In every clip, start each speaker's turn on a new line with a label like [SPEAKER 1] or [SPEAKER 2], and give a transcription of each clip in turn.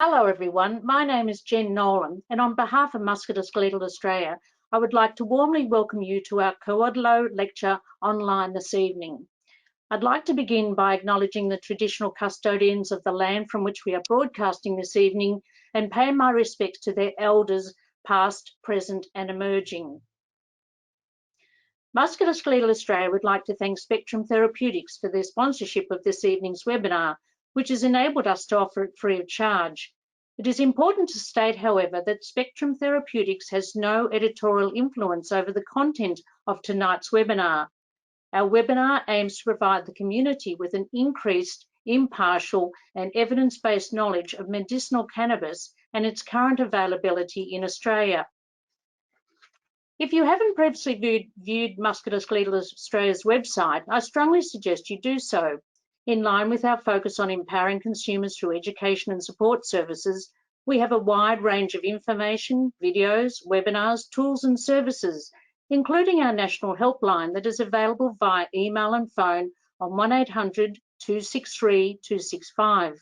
[SPEAKER 1] Hello everyone, my name is Jen Nolan and on behalf of Musculoskeletal Australia, I would like to warmly welcome you to our Koadlow Lecture online this evening. I'd like to begin by acknowledging the traditional custodians of the land from which we are broadcasting this evening and pay my respects to their elders past, present and emerging. Musculoskeletal Australia would like to thank Spectrum Therapeutics for their sponsorship of this evening's webinar, which has enabled us to offer it free of charge. It is important to state, however, that Spectrum Therapeutics has no editorial influence over the content of tonight's webinar. Our webinar aims to provide the community with an increased, impartial and evidence-based knowledge of medicinal cannabis and its current availability in Australia. If you haven't previously viewed Musculoskeletal Australia's website, I strongly suggest you do so. In line with our focus on empowering consumers through education and support services, we have a wide range of information, videos, webinars, tools and services, including our national helpline that is available via email and phone on 1800 263 265.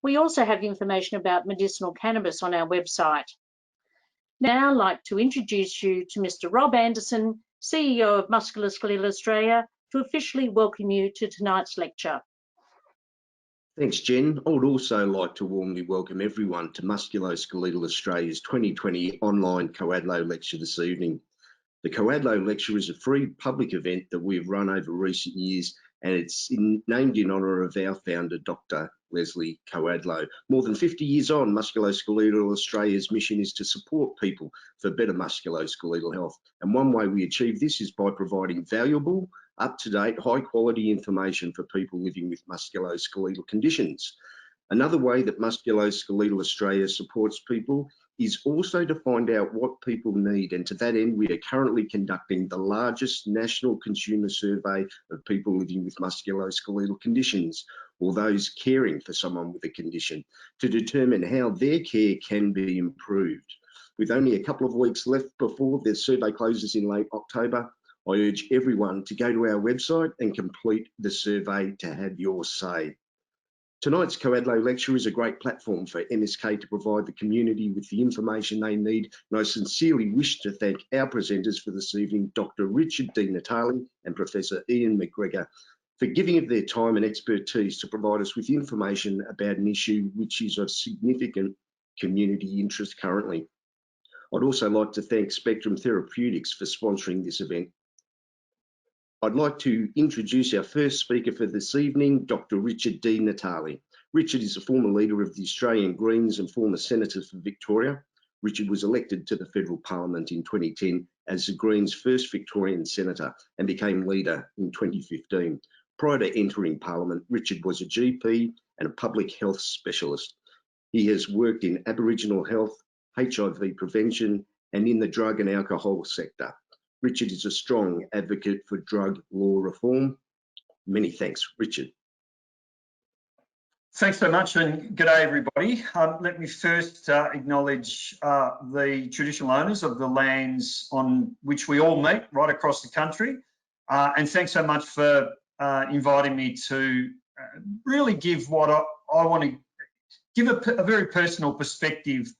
[SPEAKER 1] We also have information about medicinal cannabis on our website. Now I'd like to introduce you to Mr. Rob Anderson, CEO of Musculoskeletal Australia, to officially welcome you to tonight's lecture.
[SPEAKER 2] Thanks, Jen. I would also like to warmly welcome everyone to Musculoskeletal Australia's 2020 online Koadlow Lecture this evening. The Koadlow Lecture is a free public event that we've run over recent years, and it's named in honour of our founder, Dr Leslie Koadlow. More than 50 years on, Musculoskeletal Australia's mission is to support people for better musculoskeletal health. And one way we achieve this is by providing valuable, up-to-date, high-quality information for people living with musculoskeletal conditions. Another way that Musculoskeletal Australia supports people is also to find out what people need, and to that end we are currently conducting the largest national consumer survey of people living with musculoskeletal conditions, or those caring for someone with a condition, to determine how their care can be improved. With only a couple of weeks left before the survey closes in late October, I urge everyone to go to our website and complete the survey to have your say. Tonight's Koadlow Lecture is a great platform for MSK to provide the community with the information they need, and I sincerely wish to thank our presenters for this evening, Dr Richard di Natale and Professor Iain McGregor, for giving of their time and expertise to provide us with information about an issue which is of significant community interest currently. I'd also like to thank Spectrum Therapeutics for sponsoring this event. I'd like to introduce our first speaker for this evening, Dr Richard di Natale. Richard is a former leader of the Australian Greens and former Senator for Victoria. Richard was elected to the Federal Parliament in 2010 as the Greens' first Victorian Senator and became leader in 2015. Prior to entering Parliament, Richard was a GP and a public health specialist. He has worked in Aboriginal health, HIV prevention, and in the drug and alcohol sector. Richard is a strong advocate for drug law reform. Many thanks, Richard.
[SPEAKER 3] Thanks so much, and good day, everybody. Let me first acknowledge the traditional owners of the lands on which we all meet right across the country. And thanks so much for inviting me to really give what I want to give a very personal perspective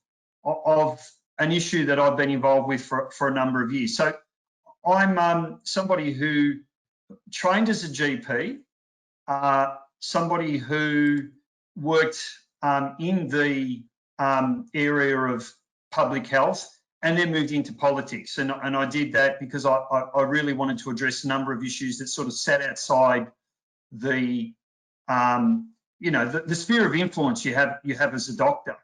[SPEAKER 3] of an issue that I've been involved with for a number of years. So I'm somebody who trained as a GP, somebody who worked in the area of public health, and then moved into politics. And I did that because I really wanted to address a number of issues that sort of sat outside the the sphere of influence you have as a doctor.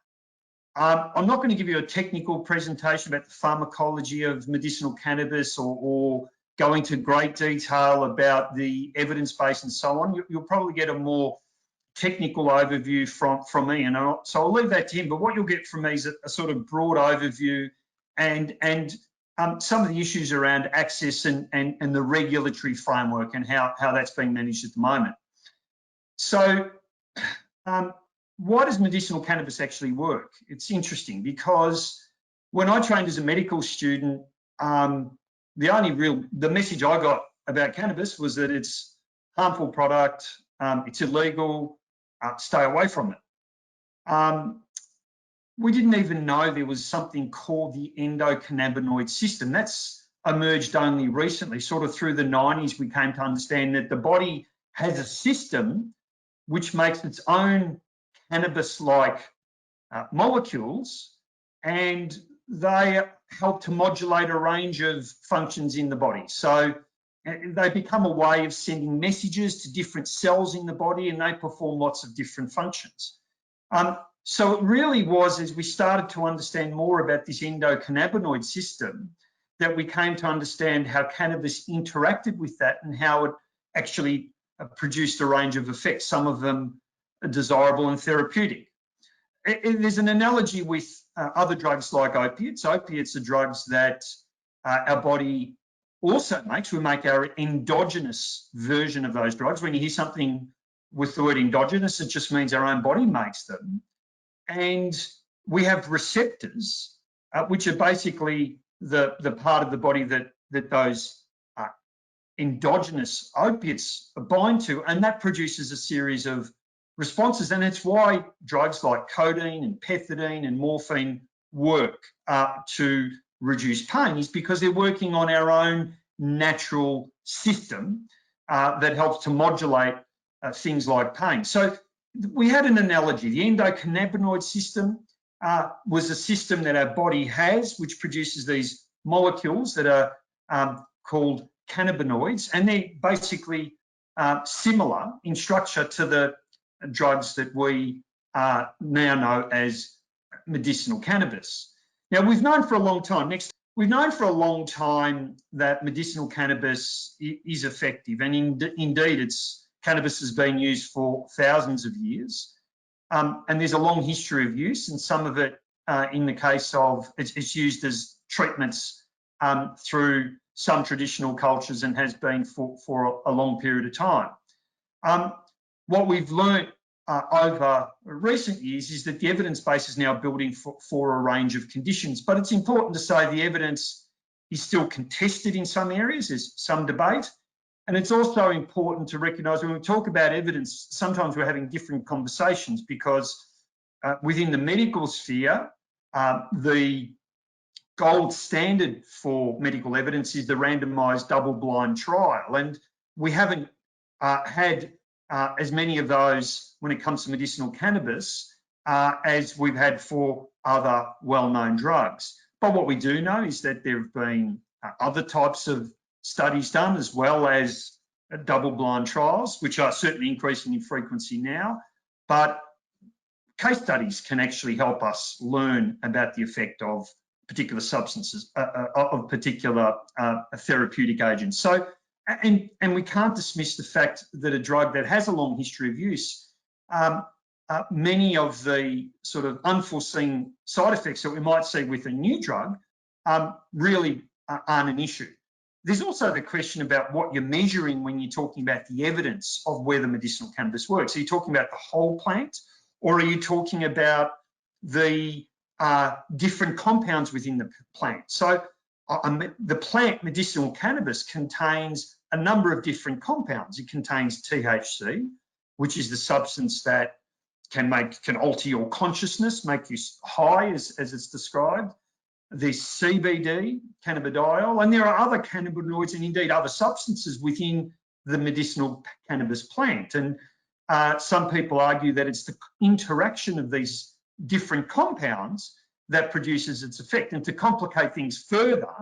[SPEAKER 3] I'm not going to give you a technical presentation about the pharmacology of medicinal cannabis or go into great detail about the evidence base and so on. You'll probably get a more technical overview from me, and so I'll leave that to him. But what you'll get from me is a sort of broad overview and some of the issues around access and the regulatory framework and how that's being managed at the moment. So why does medicinal cannabis actually work? It's interesting because when I trained as a medical student, the message I got about cannabis was that it's a harmful product, it's illegal, stay away from it. we didn't even know there was something called the endocannabinoid system. That's emerged only recently, sort of through the 90s. We came to understand that the body has a system which makes its own cannabis-like molecules, and they help to modulate a range of functions in the body. So they become a way of sending messages to different cells in the body, and they perform lots of different functions. So it really was as we started to understand more about this endocannabinoid system that we came to understand how cannabis interacted with that and how it actually produced a range of effects, some of them desirable and therapeutic. There's an analogy with other drugs like opiates. Opiates are drugs that our body also makes. We make our endogenous version of those drugs. When you hear something with the word endogenous, it just means our own body makes them. And we have receptors, which are basically the part of the body that those endogenous opiates bind to, and that produces a series of responses. And it's why drugs like codeine and pethidine and morphine work to reduce pain, is because they're working on our own natural system that helps to modulate things like pain. So we had an analogy. The endocannabinoid system was a system that our body has, which produces these molecules that are called cannabinoids, and they're basically similar in structure to the drugs that we now know as medicinal cannabis. Now, we've known for a long time, that medicinal cannabis is effective, and indeed cannabis has been used for thousands of years, and there's a long history of use, and some of it in the case of it's used as treatments through some traditional cultures and has been for a long period of time. What we've learnt over recent years is that the evidence base is now building for a range of conditions, but it's important to say the evidence is still contested in some areas. There's some debate, and it's also important to recognise when we talk about evidence, sometimes we're having different conversations because within the medical sphere, the gold standard for medical evidence is the randomised double-blind trial, and we haven't had as many of those when it comes to medicinal cannabis as we've had for other well-known drugs. But what we do know is that there have been other types of studies done, as well as double-blind trials, which are certainly increasing in frequency now. But case studies can actually help us learn about the effect of particular substances, of particular therapeutic agents. So, and we can't dismiss the fact that a drug that has a long history of use, many of the sort of unforeseen side effects that we might see with a new drug really aren't an issue. There's also the question about what you're measuring when you're talking about the evidence of whether medicinal cannabis works. Are you talking about the whole plant, or are you talking about the different compounds within the plant? So the plant medicinal cannabis contains a number of different compounds. It contains THC, which is the substance that can alter your consciousness, make you high, as it's described. There's CBD, cannabidiol, and there are other cannabinoids and indeed other substances within the medicinal cannabis plant. And some people argue that it's the interaction of these different compounds that produces its effect. And to complicate things further,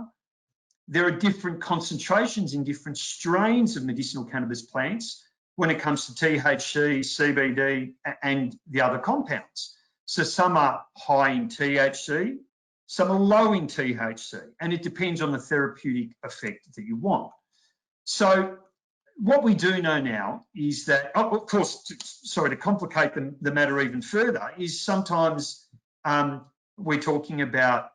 [SPEAKER 3] there are different concentrations in different strains of medicinal cannabis plants when it comes to THC, CBD, and the other compounds. So some are high in THC, some are low in THC, and it depends on the therapeutic effect that you want. So what we do know now is that, of course, to complicate the matter even further, is sometimes we're talking about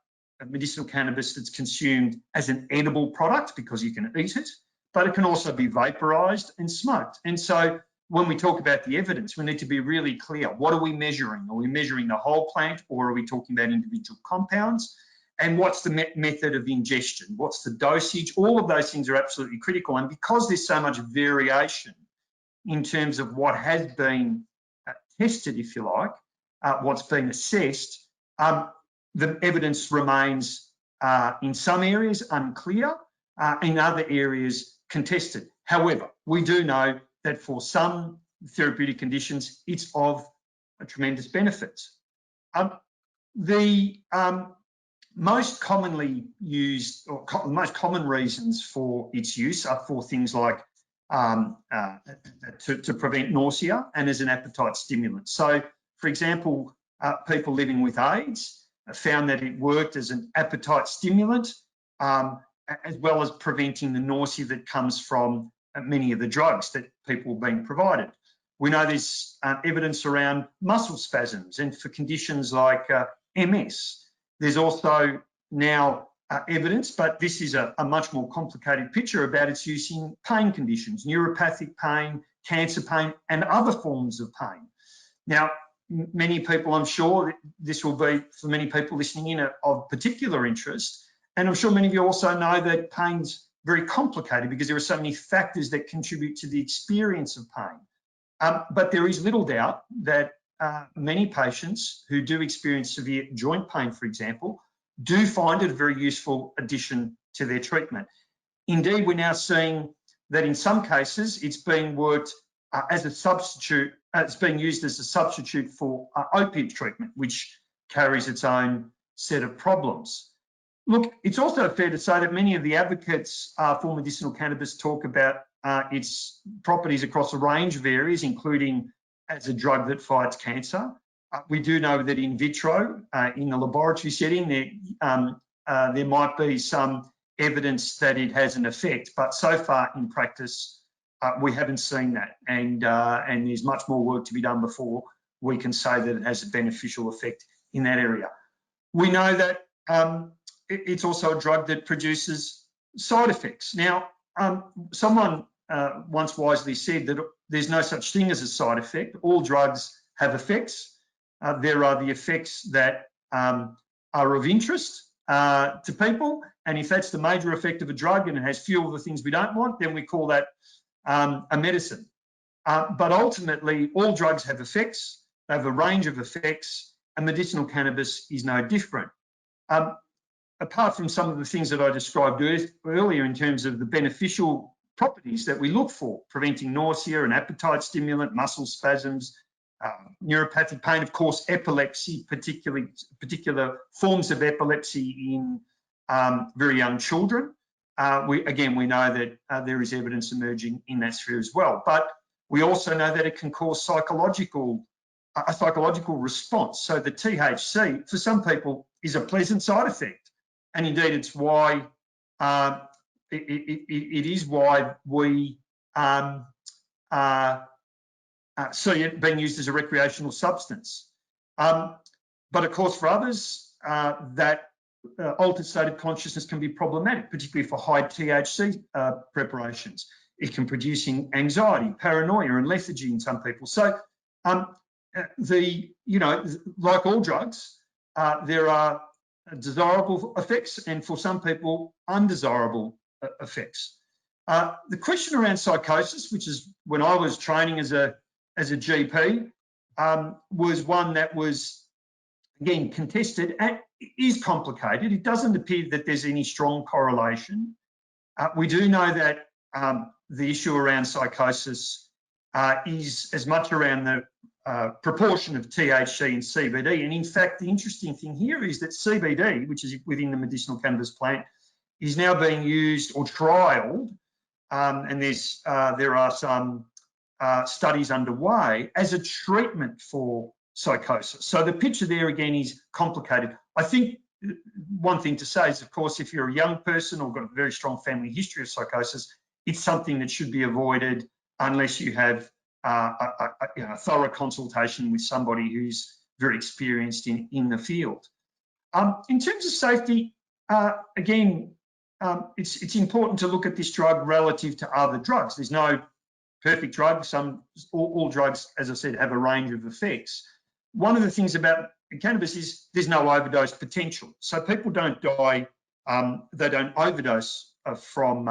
[SPEAKER 3] medicinal cannabis that's consumed as an edible product because you can eat it, but it can also be vaporized and smoked. And so when we talk about the evidence, we need to be really clear. What are we measuring? Are we measuring the whole plant, or are we talking about individual compounds? And what's the method of ingestion? What's the dosage? All of those things are absolutely critical. And because there's so much variation in terms of what has been tested, if you like, what's been assessed, The evidence remains in some areas unclear, in other areas contested. However, we do know that for some therapeutic conditions, it's of a tremendous benefit. The most commonly used, or most common reasons for its use are for things like to prevent nausea and as an appetite stimulant. So, for example, people living with AIDS found that it worked as an appetite stimulant, as well as preventing the nausea that comes from many of the drugs that people are being provided. We know there's evidence around muscle spasms, and for conditions like MS. There's also now evidence, but this is a much more complicated picture about its use in pain conditions, neuropathic pain, cancer pain, and other forms of pain. Now, many people, I'm sure this will be, for many people listening in, of particular interest. And I'm sure many of you also know that pain's very complicated because there are so many factors that contribute to the experience of pain. But there is little doubt that many patients who do experience severe joint pain, for example, do find it a very useful addition to their treatment. Indeed, we're now seeing that in some cases it's being worked as a substitute, it's being used as a substitute for opiate treatment, which carries its own set of problems. Look, it's also fair to say that many of the advocates for medicinal cannabis talk about its properties across a range of areas, including as a drug that fights cancer. We do know that in vitro, in a laboratory setting, there might be some evidence that it has an effect, but so far in practice, we haven't seen that, and there's much more work to be done before we can say that it has a beneficial effect in that area. We know that it's also a drug that produces side effects. Now, someone once wisely said that there's no such thing as a side effect. All drugs have effects. There are the effects that are of interest to people, and if that's the major effect of a drug and it has few of the things we don't want, then we call that a medicine. But ultimately, all drugs have effects. They have a range of effects, and medicinal cannabis is no different. Apart from some of the things that I described earlier in terms of the beneficial properties that we look for, preventing nausea, an appetite stimulant, muscle spasms, neuropathic pain, of course, epilepsy, particular forms of epilepsy in very young children. We know that there is evidence emerging in that sphere as well. But we also know that it can cause a psychological response. So the THC, for some people, is a pleasant side effect. And indeed, it's why it is why we see it being used as a recreational substance. But of course, for others, that altered state of consciousness can be problematic, particularly for high THC preparations. It can produce anxiety, paranoia, and lethargy in some people. So, like all drugs, there are desirable effects, and for some people, undesirable effects. The question around psychosis, which is when I was training as a GP, was one that was, again, contested and is complicated. It doesn't appear that there's any strong correlation. We do know that the issue around psychosis is as much around the proportion of THC and CBD. And in fact, the interesting thing here is that CBD, which is within the medicinal cannabis plant, is now being used or trialled, and there are some studies underway as a treatment for psychosis. So the picture there again is complicated. I think one thing to say is, of course, if you're a young person or got a very strong family history of psychosis, it's something that should be avoided unless you have a thorough consultation with somebody who's very experienced in the field. In terms of safety, again, it's important to look at this drug relative to other drugs. There's no perfect drug. All drugs, as I said, have a range of effects. One of the things about cannabis is there's no overdose potential. So people don't die, they don't overdose from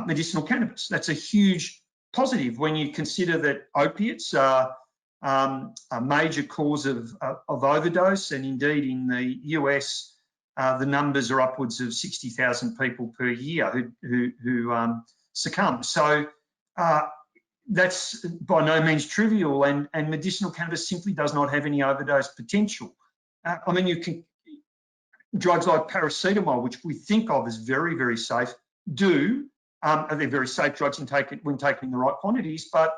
[SPEAKER 3] medicinal cannabis. That's a huge positive when you consider that opiates are a major cause of overdose, and indeed in the US, the numbers are upwards of 60,000 people per year who succumb. So that's by no means trivial, and medicinal cannabis simply does not have any overdose potential. I mean, drugs like paracetamol, which we think of as very, very safe, they're very safe drugs when taken in the right quantities, but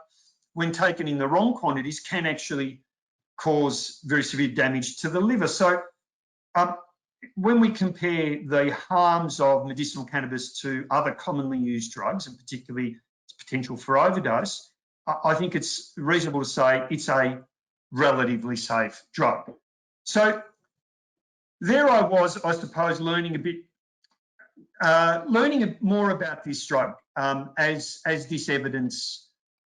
[SPEAKER 3] when taken in the wrong quantities can actually cause very severe damage to the liver. So when we compare the harms of medicinal cannabis to other commonly used drugs, and particularly its potential for overdose, I think it's reasonable to say it's a relatively safe drug. So there I was, I suppose, learning more about this drug as this evidence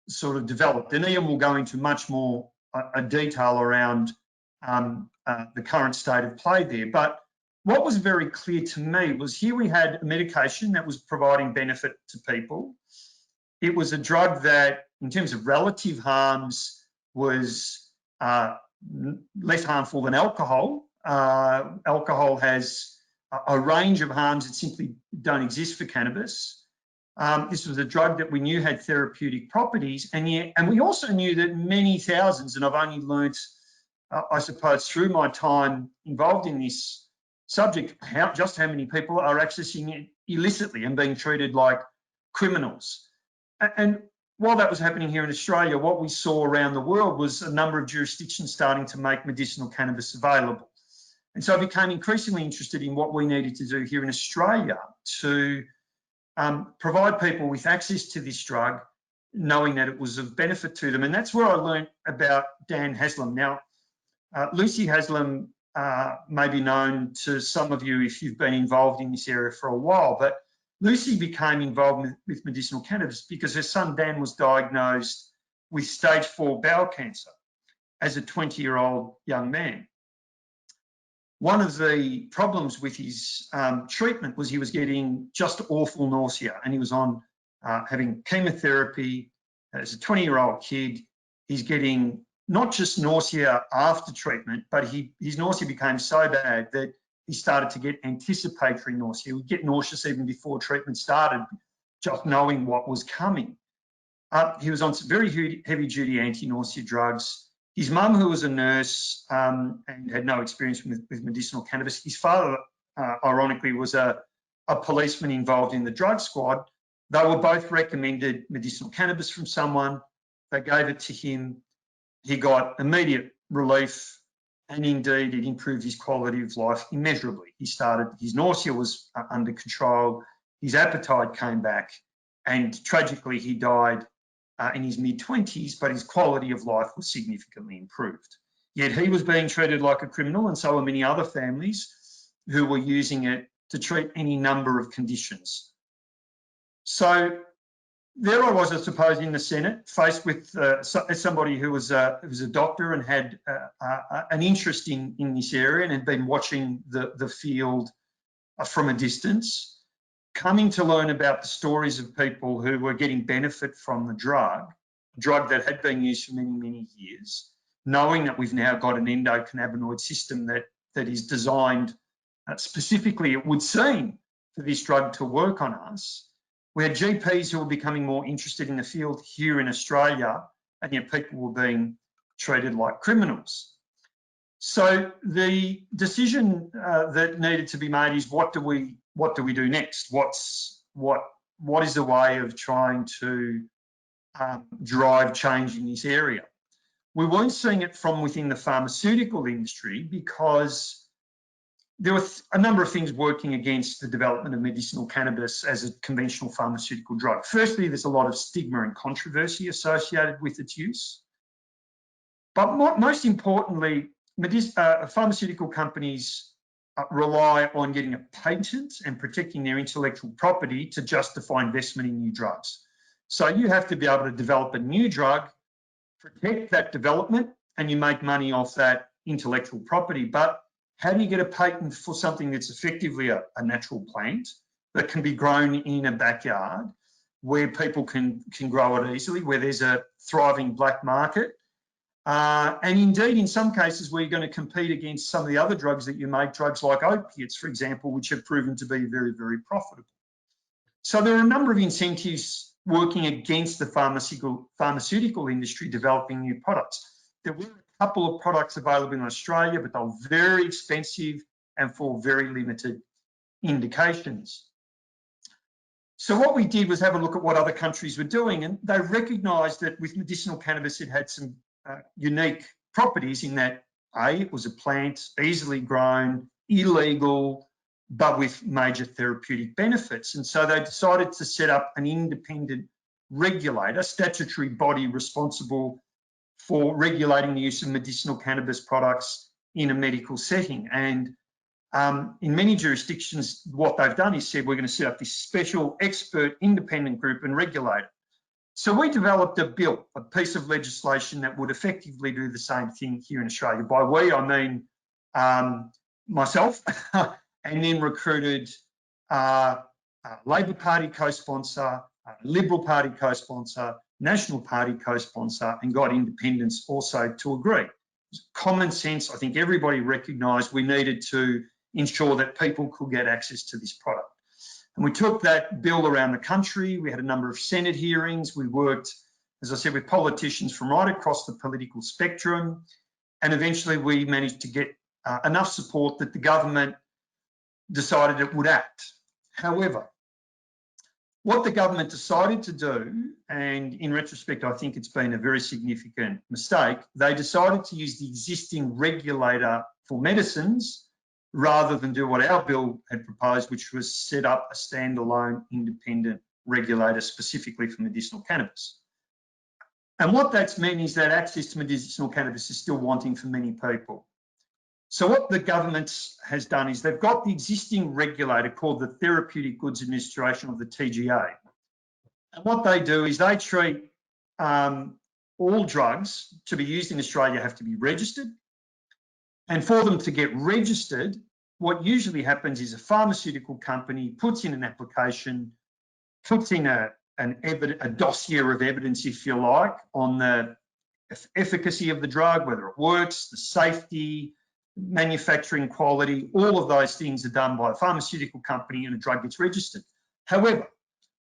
[SPEAKER 3] sort of developed. And Ian will go into much more detail around the current state of play there. But what was very clear to me was here we had a medication that was providing benefit to people. It was a drug that, in terms of relative harms, was less harmful than alcohol. Alcohol has a range of harms that simply don't exist for cannabis. This was a drug that we knew had therapeutic properties, and we also knew that many thousands, and I've only learnt, I suppose, through my time involved in this subject, just how many people are accessing it illicitly and being treated like criminals. And while that was happening here in Australia, what we saw around the world was a number of jurisdictions starting to make medicinal cannabis available. And so I became increasingly interested in what we needed to do here in Australia to provide people with access to this drug, knowing that it was of benefit to them. And that's where I learned about Dan Haslam. Now, Lucy Haslam may be known to some of you if you've been involved in this area for a while, but Lucy became involved with medicinal cannabis because her son Dan was diagnosed with stage 4 bowel cancer as a 20-year-old young man. One of the problems with his treatment was he was getting just awful nausea, and he was on having chemotherapy as a 20-year-old kid. He's getting not just nausea after treatment, but his nausea became so bad that he started to get anticipatory nausea. He would get nauseous even before treatment started, just knowing what was coming. He was on some very heavy-duty anti-nausea drugs. His mum, who was a nurse and had no experience with medicinal cannabis, his father, ironically, was a policeman involved in the drug squad. They were both recommended medicinal cannabis from someone. They gave it to him. He got immediate relief, and indeed it improved his quality of life immeasurably. His nausea was under control, his appetite came back, and tragically he died in his mid-20s, but his quality of life was significantly improved. Yet he was being treated like a criminal, and so were many other families who were using it to treat any number of conditions. So there I was, I suppose, in the Senate, faced with somebody who was a doctor and had an interest in this area and had been watching the field from a distance, coming to learn about the stories of people who were getting benefit from the drug that had been used for many, many years, knowing that we've now got an endocannabinoid system that is designed specifically, it would seem, for this drug to work on us. We had GPs who were becoming more interested in the field here in Australia, and yet people were being treated like criminals. So the decision that needed to be made is what do we do next? What is the way of trying to drive change in this area? We weren't seeing it from within the pharmaceutical industry because there were a number of things working against the development of medicinal cannabis as a conventional pharmaceutical drug. Firstly, there's a lot of stigma and controversy associated with its use. But most importantly, pharmaceutical companies rely on getting a patent and protecting their intellectual property to justify investment in new drugs. So you have to be able to develop a new drug, protect that development, and you make money off that intellectual property. But how do you get a patent for something that's effectively a natural plant that can be grown in a backyard where people can grow it easily, where there's a thriving black market? And indeed, in some cases, we're going to compete against some of the other drugs that you make, drugs like opiates, for example, which have proven to be very, very profitable. So there are a number of incentives working against the pharmaceutical industry developing new products. There were a couple of products available in Australia, but they were very expensive and for very limited indications. So what we did was have a look at what other countries were doing, and they recognised that with medicinal cannabis, it had some unique properties in that, A, it was a plant, easily grown, illegal, but with major therapeutic benefits. And so they decided to set up an independent regulator, statutory body responsible for regulating the use of medicinal cannabis products in a medical setting. And in many jurisdictions, what they've done is said, we're going to set up this special expert independent group and regulate it. So we developed a bill, a piece of legislation that would effectively do the same thing here in Australia. By we, I mean myself, and then recruited Labor Party co-sponsor, Liberal Party co-sponsor, National Party co-sponsor, and got independents also to agree. Common sense, I think everybody recognised we needed to ensure that people could get access to this product. And we took that bill around the country. We had a number of Senate hearings. We worked, as I said, with politicians from right across the political spectrum. And eventually we managed to get enough support that the government decided it would act. However, what the government decided to do, and in retrospect, I think it's been a very significant mistake, they decided to use the existing regulator for medicines rather than do what our bill had proposed, which was set up a standalone independent regulator specifically for medicinal cannabis. And what that's meant is that access to medicinal cannabis is still wanting for many people. So what the government has done is they've got the existing regulator called the Therapeutic Goods Administration, or the TGA. And what they do is they treat all drugs to be used in Australia have to be registered. And for them to get registered, what usually happens is a pharmaceutical company puts in an application, puts in a dossier of evidence, if you like, on the efficacy of the drug, whether it works, the safety, manufacturing quality, all of those things are done by a pharmaceutical company and a drug gets registered. However,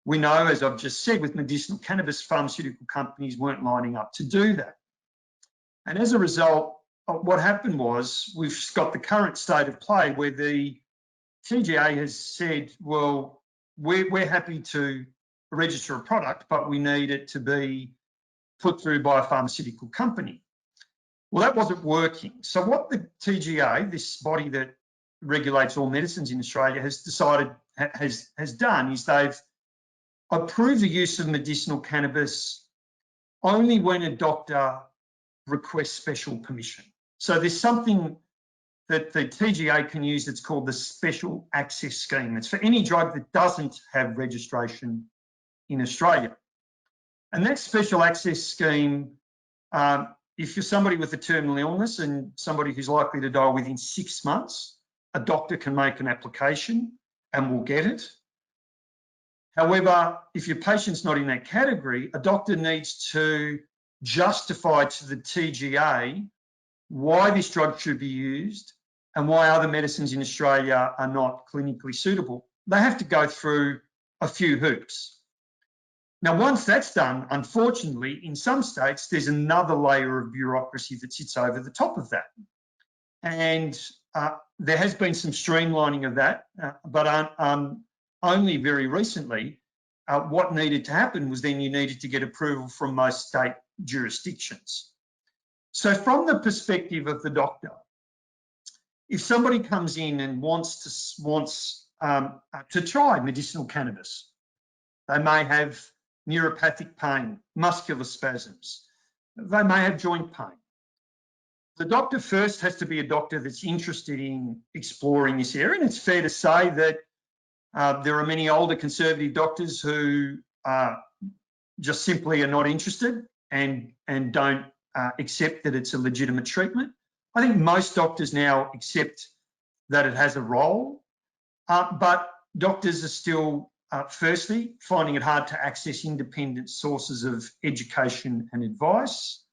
[SPEAKER 3] we know, as I've just said, with medicinal cannabis, pharmaceutical companies weren't lining up to do that. And as a result, what happened was we've got the current state of play where the TGA has said, well, we're happy to register a product, but we need it to be put through by a pharmaceutical company. Well, that wasn't working. So what the TGA, this body that regulates all medicines in Australia, has decided, has done is they've approved the use of medicinal cannabis only when a doctor requests special permission. So there's something that the TGA can use that's called the Special Access Scheme. It's for any drug that doesn't have registration in Australia. And that Special Access Scheme, if you're somebody with a terminal illness and somebody who's likely to die within 6 months, a doctor can make an application and will get it. However, if your patient's not in that category, a doctor needs to justify to the TGA why this drug should be used and why other medicines in Australia are not clinically suitable. They have to go through a few hoops. Now, once that's done, unfortunately, in some states, there's another layer of bureaucracy that sits over the top of that. And there has been some streamlining of that, but only very recently, what needed to happen was then you needed to get approval from most state jurisdictions. So from the perspective of the doctor, if somebody comes in and wants to try medicinal cannabis, they may have neuropathic pain, muscular spasms, they may have joint pain. The doctor first has to be a doctor that's interested in exploring this area, and it's fair to say that there are many older conservative doctors who just simply are not interested and don't accept that it's a legitimate treatment. I think most doctors now accept that it has a role, but doctors are still, firstly, finding it hard to access independent sources of education and advice.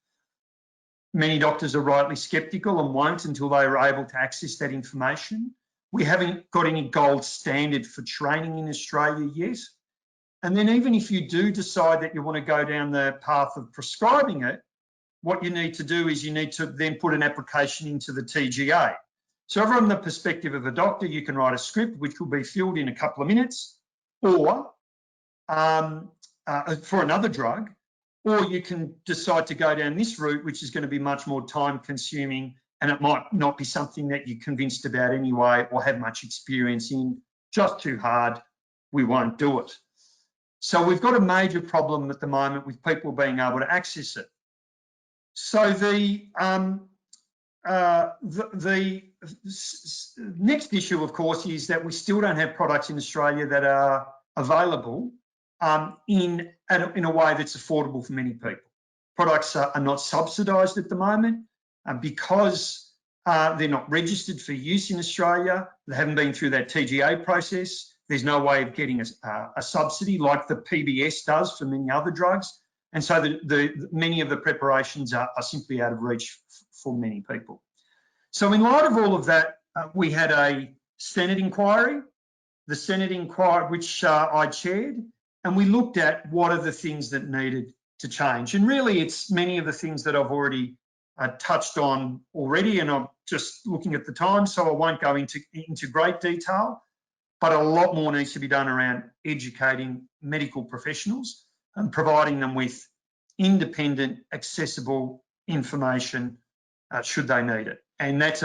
[SPEAKER 3] Many doctors are rightly sceptical and won't until they are able to access that information. We haven't got any gold standard for training in Australia yet. And then even if you do decide that you want to go down the path of prescribing it, what you need to do is you need to then put an application into the TGA. So from the perspective of a doctor, you can write a script which will be filled in a couple of minutes, or for another drug, or you can decide to go down this route, which is going to be much more time consuming, and it might not be something that you're convinced about anyway or have much experience in. Just too hard, we won't do it. So we've got a major problem at the moment with people being able to access it. So the next issue, of course, is that we still don't have products in Australia that are available in a way that's affordable for many people. Products are not subsidised at the moment because they're not registered for use in Australia. They haven't been through that TGA process. There's no way of getting a subsidy like the PBS does for many other drugs. And so many of the preparations are simply out of reach for many people. So in light of all of that, we had a Senate inquiry, the Senate inquiry which I chaired, and we looked at what are the things that needed to change. And really it's many of the things that I've already touched on already, and I'm just looking at the time, so I won't go into great detail, but a lot more needs to be done around educating medical professionals and providing them with independent, accessible information should they need it. And that's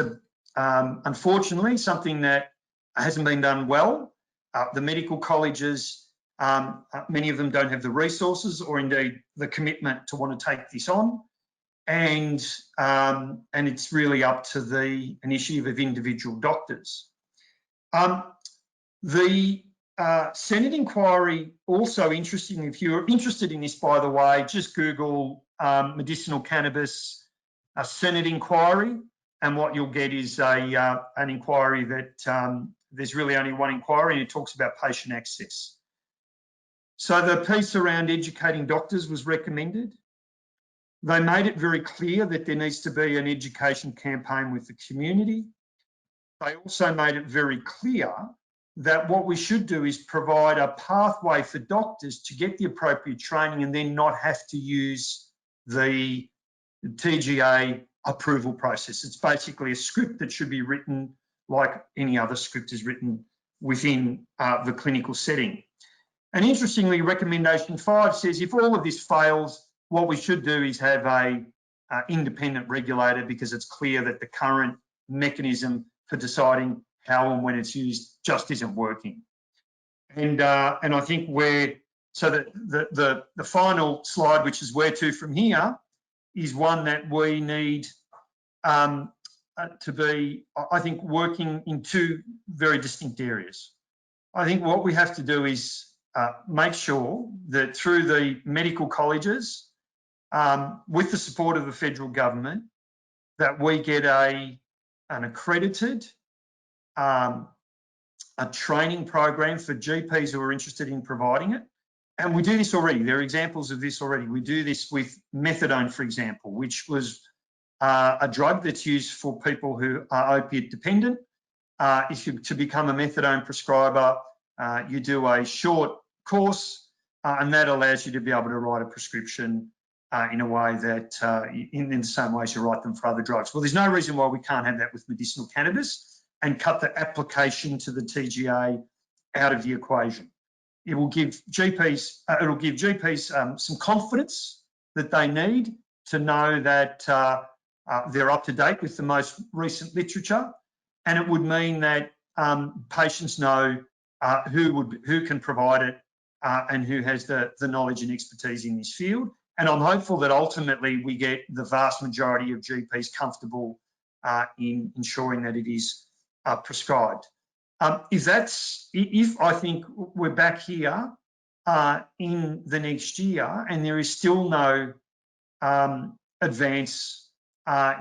[SPEAKER 3] unfortunately something that hasn't been done well. The medical colleges, many of them don't have the resources or indeed the commitment to want to take this on. And it's really up to the initiative of individual doctors. The Senate inquiry also interesting. If you're interested in this, by the way, just Google medicinal cannabis Senate inquiry, and what you'll get is an inquiry that there's really only one inquiry, and it talks about patient access. So the piece around educating doctors was recommended. They made it very clear that there needs to be an education campaign with the community. They also made it very clear that what we should do is provide a pathway for doctors to get the appropriate training and then not have to use the TGA approval process. It's basically a script that should be written like any other script is written within the clinical setting. And interestingly, recommendation 5 says if all of this fails, what we should do is have a independent regulator, because it's clear that the current mechanism for deciding how and when it's used just isn't working. And I think so the final slide, which is where to from here, is one that we need to be, I think, working in two very distinct areas. I think what we have to do is make sure that through the medical colleges, with the support of the federal government, that we get an accredited a training program for GPs who are interested in providing it. And we do this already. There are examples of this already. We do this with methadone, for example, which was a drug that's used for people who are opiate dependent. If you to become a methadone prescriber, you do a short course, and that allows you to be able to write a prescription in a way that, in the same way as you write them for other drugs. Well, there's no reason why we can't have that with medicinal cannabis and cut the application to the TGA out of the equation. It will give GPs, some confidence that they need to know that they're up to date with the most recent literature, and it would mean that patients know who can provide it and who has the knowledge and expertise in this field. And I'm hopeful that ultimately we get the vast majority of GPs comfortable in ensuring that it is prescribed. If I think we're back here in the next year and there is still no advance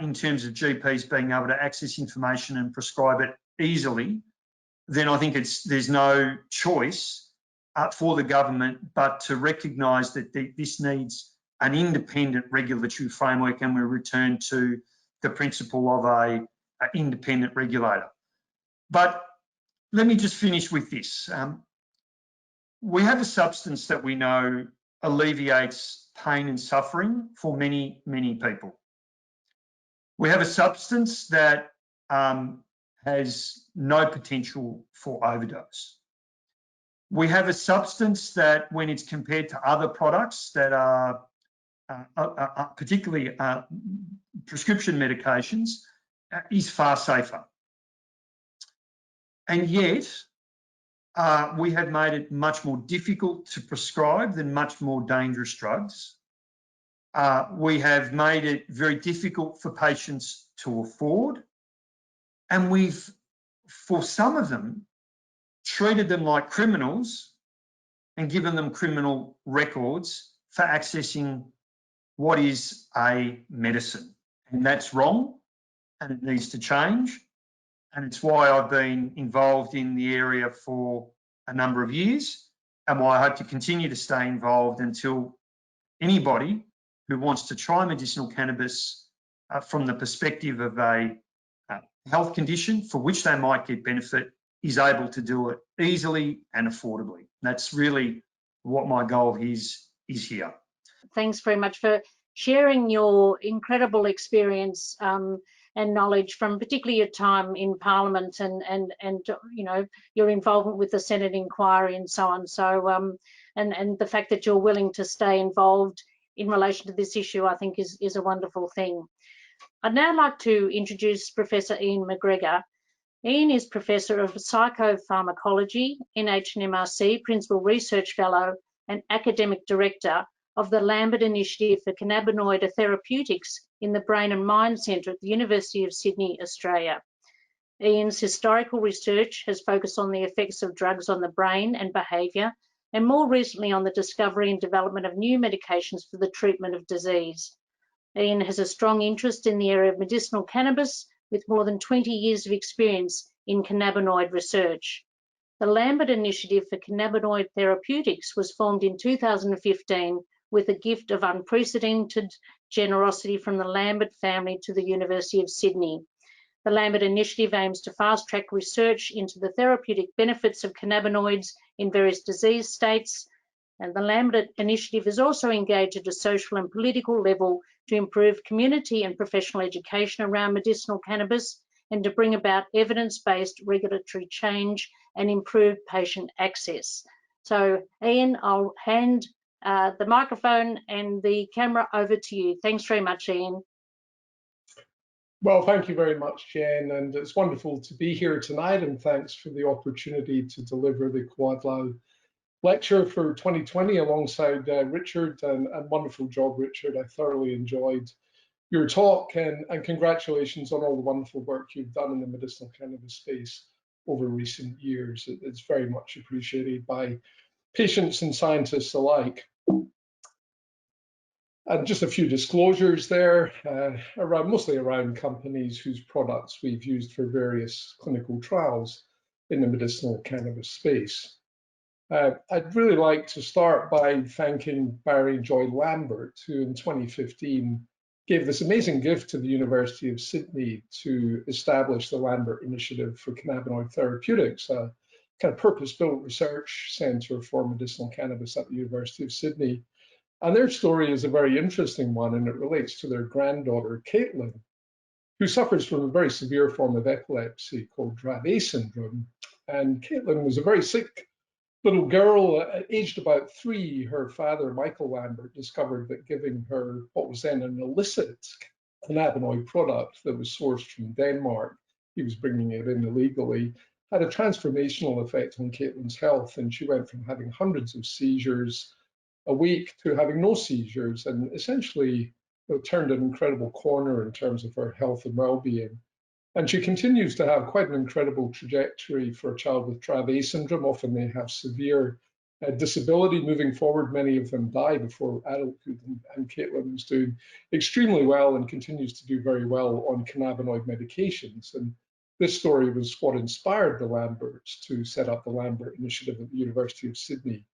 [SPEAKER 3] in terms of GPs being able to access information and prescribe it easily, then I think there's no choice for the government but to recognise that this needs an independent regulatory framework, and we return to the principle of an independent regulator. But let me just finish with this. We have a substance that we know alleviates pain and suffering for many, many people. We have a substance that has no potential for overdose. We have a substance that, when it's compared to other products that are particularly prescription medications, is far safer. And yet, we have made it much more difficult to prescribe than much more dangerous drugs. We have made it very difficult for patients to afford. And we've, for some of them, treated them like criminals and given them criminal records for accessing what is a medicine. And that's wrong, and it needs to change. And it's why I've been involved in the area for a number of years, and why I hope to continue to stay involved until anybody who wants to try medicinal cannabis from the perspective of a health condition for which they might get benefit is able to do it easily and affordably. That's really what my goal is here.
[SPEAKER 1] Thanks very much for sharing your incredible experience and knowledge from particularly your time in Parliament and you know, your involvement with the Senate inquiry and so on. So and the fact that you're willing to stay involved in relation to this issue, I think is a wonderful thing. I'd now like to introduce Professor Iain McGregor. Iain is Professor of Psychopharmacology, NHMRC Principal Research Fellow and Academic Director of the Lambert Initiative for Cannabinoid Therapeutics in the Brain and Mind Centre at the University of Sydney, Australia. Iain's historical research has focused on the effects of drugs on the brain and behaviour, and more recently on the discovery and development of new medications for the treatment of disease. Iain has a strong interest in the area of medicinal cannabis, with more than 20 years of experience in cannabinoid research. The Lambert Initiative for Cannabinoid Therapeutics was formed in 2015 with a gift of unprecedented generosity from the Lambert family to the University of Sydney. The Lambert Initiative aims to fast-track research into the therapeutic benefits of cannabinoids in various disease states, and the Lambert Initiative is also engaged at a social and political level to improve community and professional education around medicinal cannabis and to bring about evidence-based regulatory change and improve patient access. So, Iain, I'll hand the microphone and the camera over to you. Thanks very much, Iain.
[SPEAKER 4] Well, thank you very much, Jen, and it's wonderful to be here tonight, and thanks for the opportunity to deliver the Koadlow Lecture for 2020 alongside Richard, and wonderful job, Richard. I thoroughly enjoyed your talk, and congratulations on all the wonderful work you've done in the medicinal cannabis space over recent years. It's very much appreciated by patients and scientists alike. And just a few disclosures there, mostly around companies whose products we've used for various clinical trials in the medicinal cannabis space. I'd really like to start by thanking Barry Joy Lambert, who in 2015 gave this amazing gift to the University of Sydney to establish the Lambert Initiative for Cannabinoid Therapeutics, a kind of purpose-built research centre for medicinal cannabis at the University of Sydney. And their story is a very interesting one, and it relates to their granddaughter, Caitlin, who suffers from a very severe form of epilepsy called Dravet syndrome. And Caitlin was a very sick little girl, aged about 3. Her father, Michael Lambert, discovered that giving her what was then an illicit cannabinoid product that was sourced from Denmark, he was bringing it in illegally, had a transformational effect on Caitlin's health. And she went from having hundreds of seizures a week to having no seizures, and essentially turned an incredible corner in terms of her health and well-being. And she continues to have quite an incredible trajectory for a child with Dravet syndrome. Often they have severe disability moving forward. Many of them die before adulthood, and Caitlin is doing extremely well and continues to do very well on cannabinoid medications. And this story was what inspired the Lamberts to set up the Lambert Initiative at the University of Sydney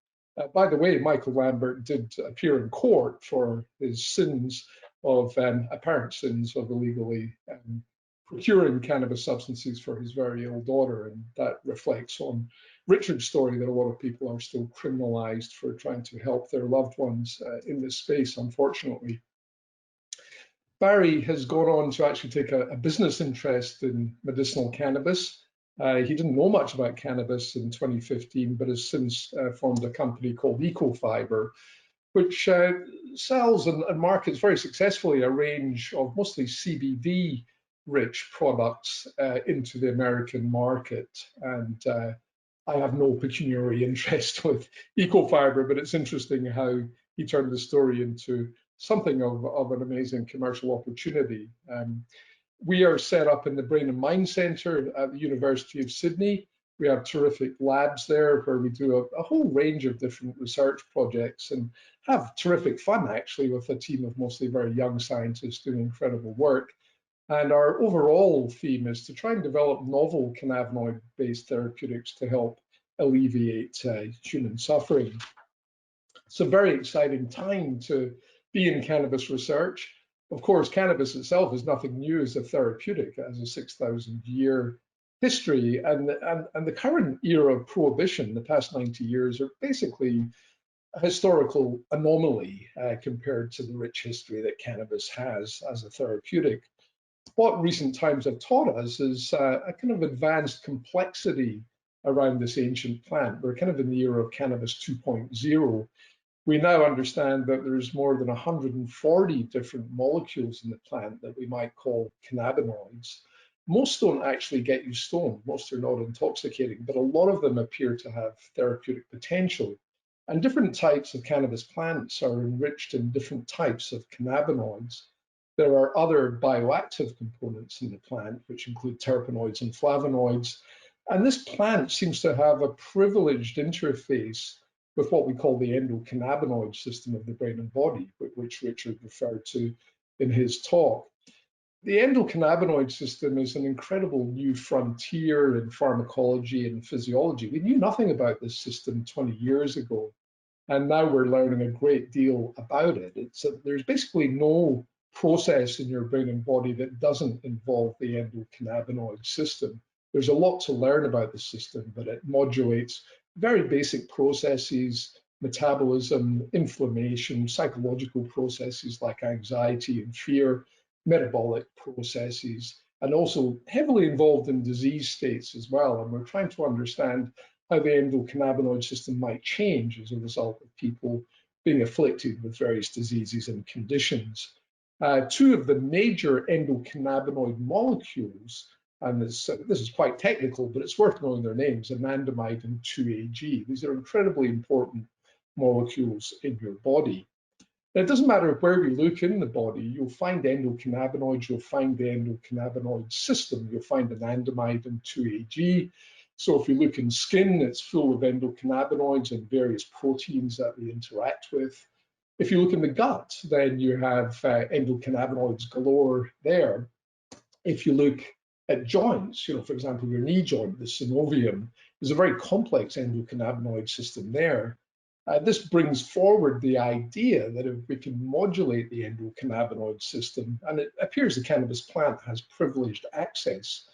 [SPEAKER 4] By the way, Michael Lambert did appear in court for his sins of apparent sins of illegally procuring cannabis substances for his very ill daughter, and that reflects on Richard's story that a lot of people are still criminalized for trying to help their loved ones in this space, unfortunately. Barry has gone on to actually take a business interest in medicinal cannabis. He didn't know much about cannabis in 2015, but has since formed a company called EcoFiber, which sells and markets very successfully a range of mostly CBD-rich products into the American market. And I have no pecuniary interest with EcoFiber, but it's interesting how he turned the story into something of an amazing commercial opportunity. We are set up in the Brain and Mind Centre at the University of Sydney. We have terrific labs there where we do a whole range of different research projects and have terrific fun actually with a team of mostly very young scientists doing incredible work. And our overall theme is to try and develop novel cannabinoid-based therapeutics to help alleviate human suffering. It's a very exciting time to be in cannabis research. Of course, cannabis itself is nothing new as a therapeutic. It has a 6,000-year history, and the current era of prohibition, the past 90 years, are basically a historical anomaly compared to the rich history that cannabis has as a therapeutic. What recent times have taught us is a kind of advanced complexity around this ancient plant. We're kind of in the era of cannabis 2.0. We now understand that there's more than 140 different molecules in the plant that we might call cannabinoids. Most don't actually get you stoned, most are not intoxicating, but a lot of them appear to have therapeutic potential. And different types of cannabis plants are enriched in different types of cannabinoids. There are other bioactive components in the plant, which include terpenoids and flavonoids. And this plant seems to have a privileged interface with what we call the endocannabinoid system of the brain and body, which Richard referred to in his talk. The endocannabinoid system is an incredible new frontier in pharmacology and physiology. We knew nothing about this system 20 years ago, and now we're learning a great deal about it. There's basically no process in your brain and body that doesn't involve the endocannabinoid system. There's a lot to learn about the system, but it modulates very basic processes, metabolism, inflammation, psychological processes like anxiety and fear, metabolic processes, and also heavily involved in disease states as well. And we're trying to understand how the endocannabinoid system might change as a result of people being afflicted with various diseases and conditions. Two of the major endocannabinoid molecules, and this is quite technical, but it's worth knowing their names, anandamide and 2-AG. These are incredibly important molecules in your body. Now, it doesn't matter where we look in the body, you'll find endocannabinoids, you'll find the endocannabinoid system, you'll find anandamide and 2-AG. So if you look in skin, it's full of endocannabinoids and various proteins that we interact with. If you look in the gut, then you have endocannabinoids galore there. If you look at joints, for example, your knee joint, the synovium, is a very complex endocannabinoid system there. This brings forward the idea that if we can modulate the endocannabinoid system, and it appears the cannabis plant has privileged access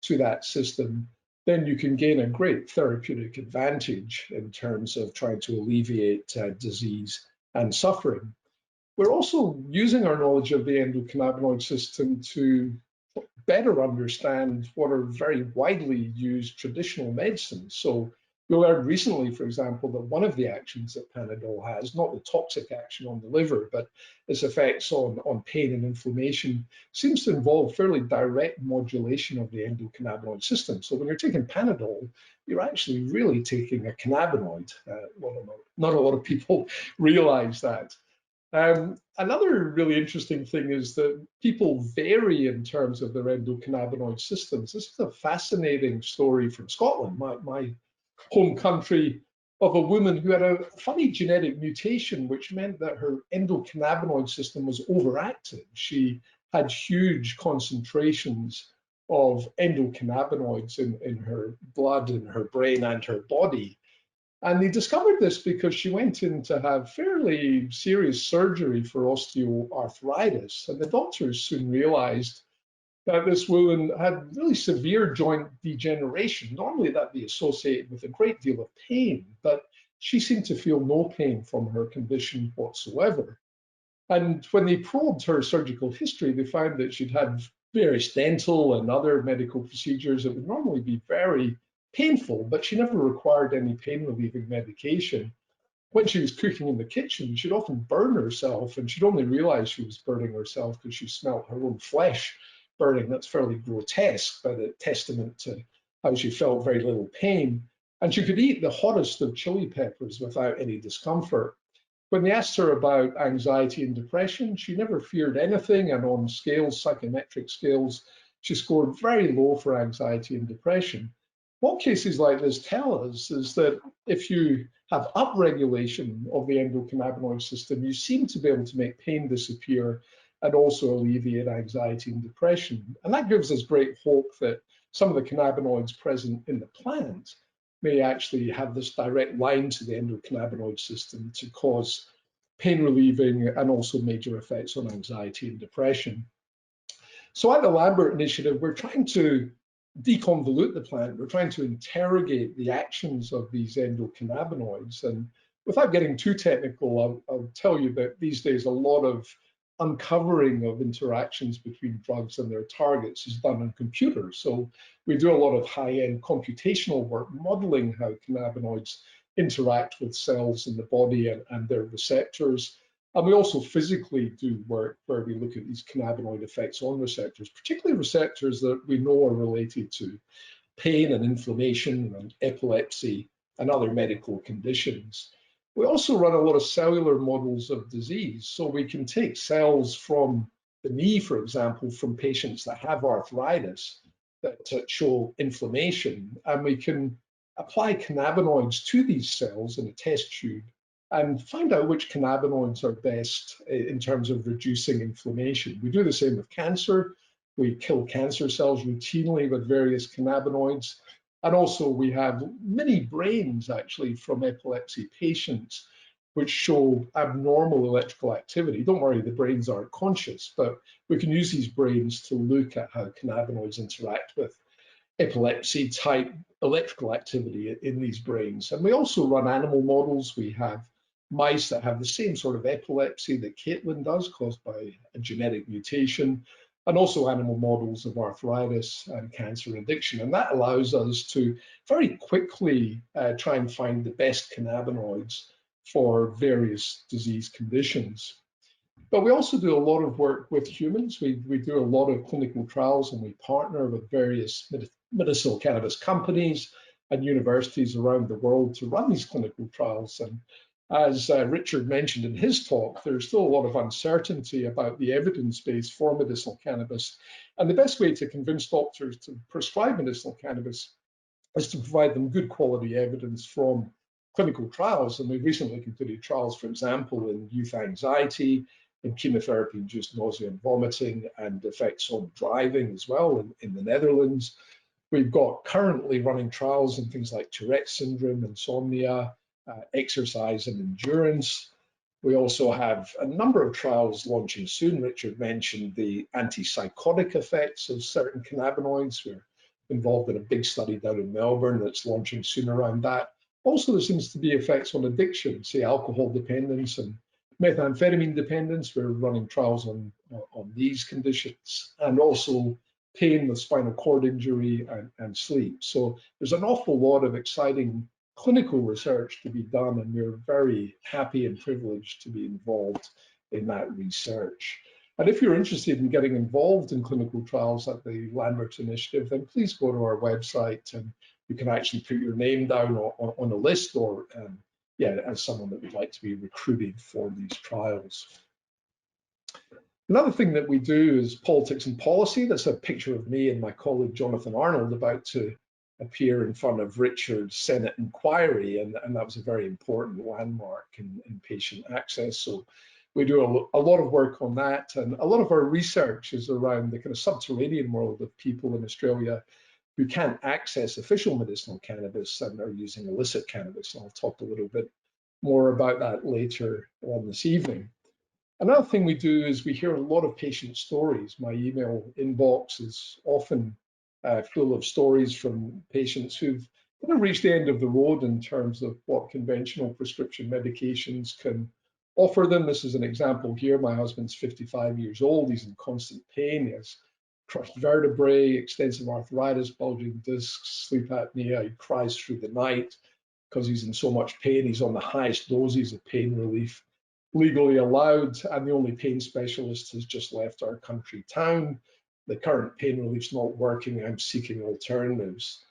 [SPEAKER 4] to that system, then you can gain a great therapeutic advantage in terms of trying to alleviate disease and suffering. We're also using our knowledge of the endocannabinoid system to better understand what are very widely used traditional medicines. So we learned recently, for example, that one of the actions that Panadol has, not the toxic action on the liver, but its effects on pain and inflammation, seems to involve fairly direct modulation of the endocannabinoid system. So when you're taking Panadol, you're actually really taking a cannabinoid. Not a lot of people realize that. Another really interesting thing is that people vary in terms of their endocannabinoid systems. This is a fascinating story from Scotland, my home country, of a woman who had a funny genetic mutation, which meant that her endocannabinoid system was overactive. She had huge concentrations of endocannabinoids in her blood, in her brain, and her body. And they discovered this because she went in to have fairly serious surgery for osteoarthritis. And the doctors soon realized that this woman had really severe joint degeneration. Normally that'd be associated with a great deal of pain, but she seemed to feel no pain from her condition whatsoever. And when they probed her surgical history, they found that she'd had various dental and other medical procedures that would normally be very painful, but she never required any pain relieving medication. When she was cooking in the kitchen, she'd often burn herself, and she'd only realize she was burning herself because she smelt her own flesh burning. That's fairly grotesque, but a testament to how she felt very little pain. And she could eat the hottest of chili peppers without any discomfort. When they asked her about anxiety and depression, she never feared anything, and on scales, psychometric scales, she scored very low for anxiety and depression. What cases like this tell us is that if you have upregulation of the endocannabinoid system, you seem to be able to make pain disappear and also alleviate anxiety and depression. And that gives us great hope that some of the cannabinoids present in the plant may actually have this direct line to the endocannabinoid system to cause pain relieving and also major effects on anxiety and depression. So at the Lambert Initiative, we're trying to deconvolute the plant. We're trying to interrogate the actions of these endocannabinoids. And without getting too technical, I'll tell you that these days a lot of uncovering of interactions between drugs and their targets is done on computers. So we do a lot of high-end computational work modeling how cannabinoids interact with cells in the body and their receptors. And we also physically do work where we look at these cannabinoid effects on receptors, particularly receptors that we know are related to pain and inflammation and epilepsy and other medical conditions. We also run a lot of cellular models of disease. So we can take cells from the knee, for example, from patients that have arthritis that show inflammation, and we can apply cannabinoids to these cells in a test tube and find out which cannabinoids are best in terms of reducing inflammation. We do the same with cancer. We kill cancer cells routinely with various cannabinoids. And also we have many brains actually from epilepsy patients which show abnormal electrical activity. Don't worry, the brains aren't conscious, but we can use these brains to look at how cannabinoids interact with epilepsy type electrical activity in these brains. And we also run animal models. We have mice that have the same sort of epilepsy that Caitlin does, caused by a genetic mutation, and also animal models of arthritis and cancer and addiction. And that allows us to very quickly try and find the best cannabinoids for various disease conditions. But we also do a lot of work with humans. We do a lot of clinical trials, and we partner with various medicinal cannabis companies and universities around the world to run these clinical trials. And as Richard mentioned in his talk, there's still a lot of uncertainty about the evidence base for medicinal cannabis. And the best way to convince doctors to prescribe medicinal cannabis is to provide them good quality evidence from clinical trials. And we've recently completed trials, for example, in youth anxiety, in chemotherapy-induced nausea and vomiting, and effects on driving as well in the Netherlands. We've got currently running trials in things like Tourette syndrome, insomnia, exercise and endurance. We also have a number of trials launching soon. Richard mentioned the antipsychotic effects of certain cannabinoids. We're involved in a big study down in Melbourne that's launching soon around that. Also, there seems to be effects on addiction, say alcohol dependence and methamphetamine dependence. We're running trials on these conditions, and also pain with spinal cord injury and sleep. So there's an awful lot of exciting clinical research to be done, and we're very happy and privileged to be involved in that research. And if you're interested in getting involved in clinical trials at the Lambert Initiative, then please go to our website, and you can actually put your name down on a list, or as someone that would like to be recruited for these trials. Another thing that we do is politics and policy. That's a picture of me and my colleague Jonathan Arnold about to appear in front of Richard's Senate inquiry, and that was a very important landmark in patient access. So we do a lot of work on that, and a lot of our research is around the kind of subterranean world of people in Australia who can't access official medicinal cannabis and are using illicit cannabis. And I'll talk a little bit more about that later on this evening. Another thing we do is we hear a lot of patient stories. My email inbox is often full of stories from patients who've kind of reached the end of the road in terms of what conventional prescription medications can offer them. This is an example here. My husband's 55 years old. He's in constant pain. He has crushed vertebrae, extensive arthritis, bulging discs, sleep apnea. He cries through the night because he's in so much pain. He's on the highest doses of pain relief legally allowed, and the only pain specialist has just left our country town. The current pain relief's not working. I'm seeking alternatives.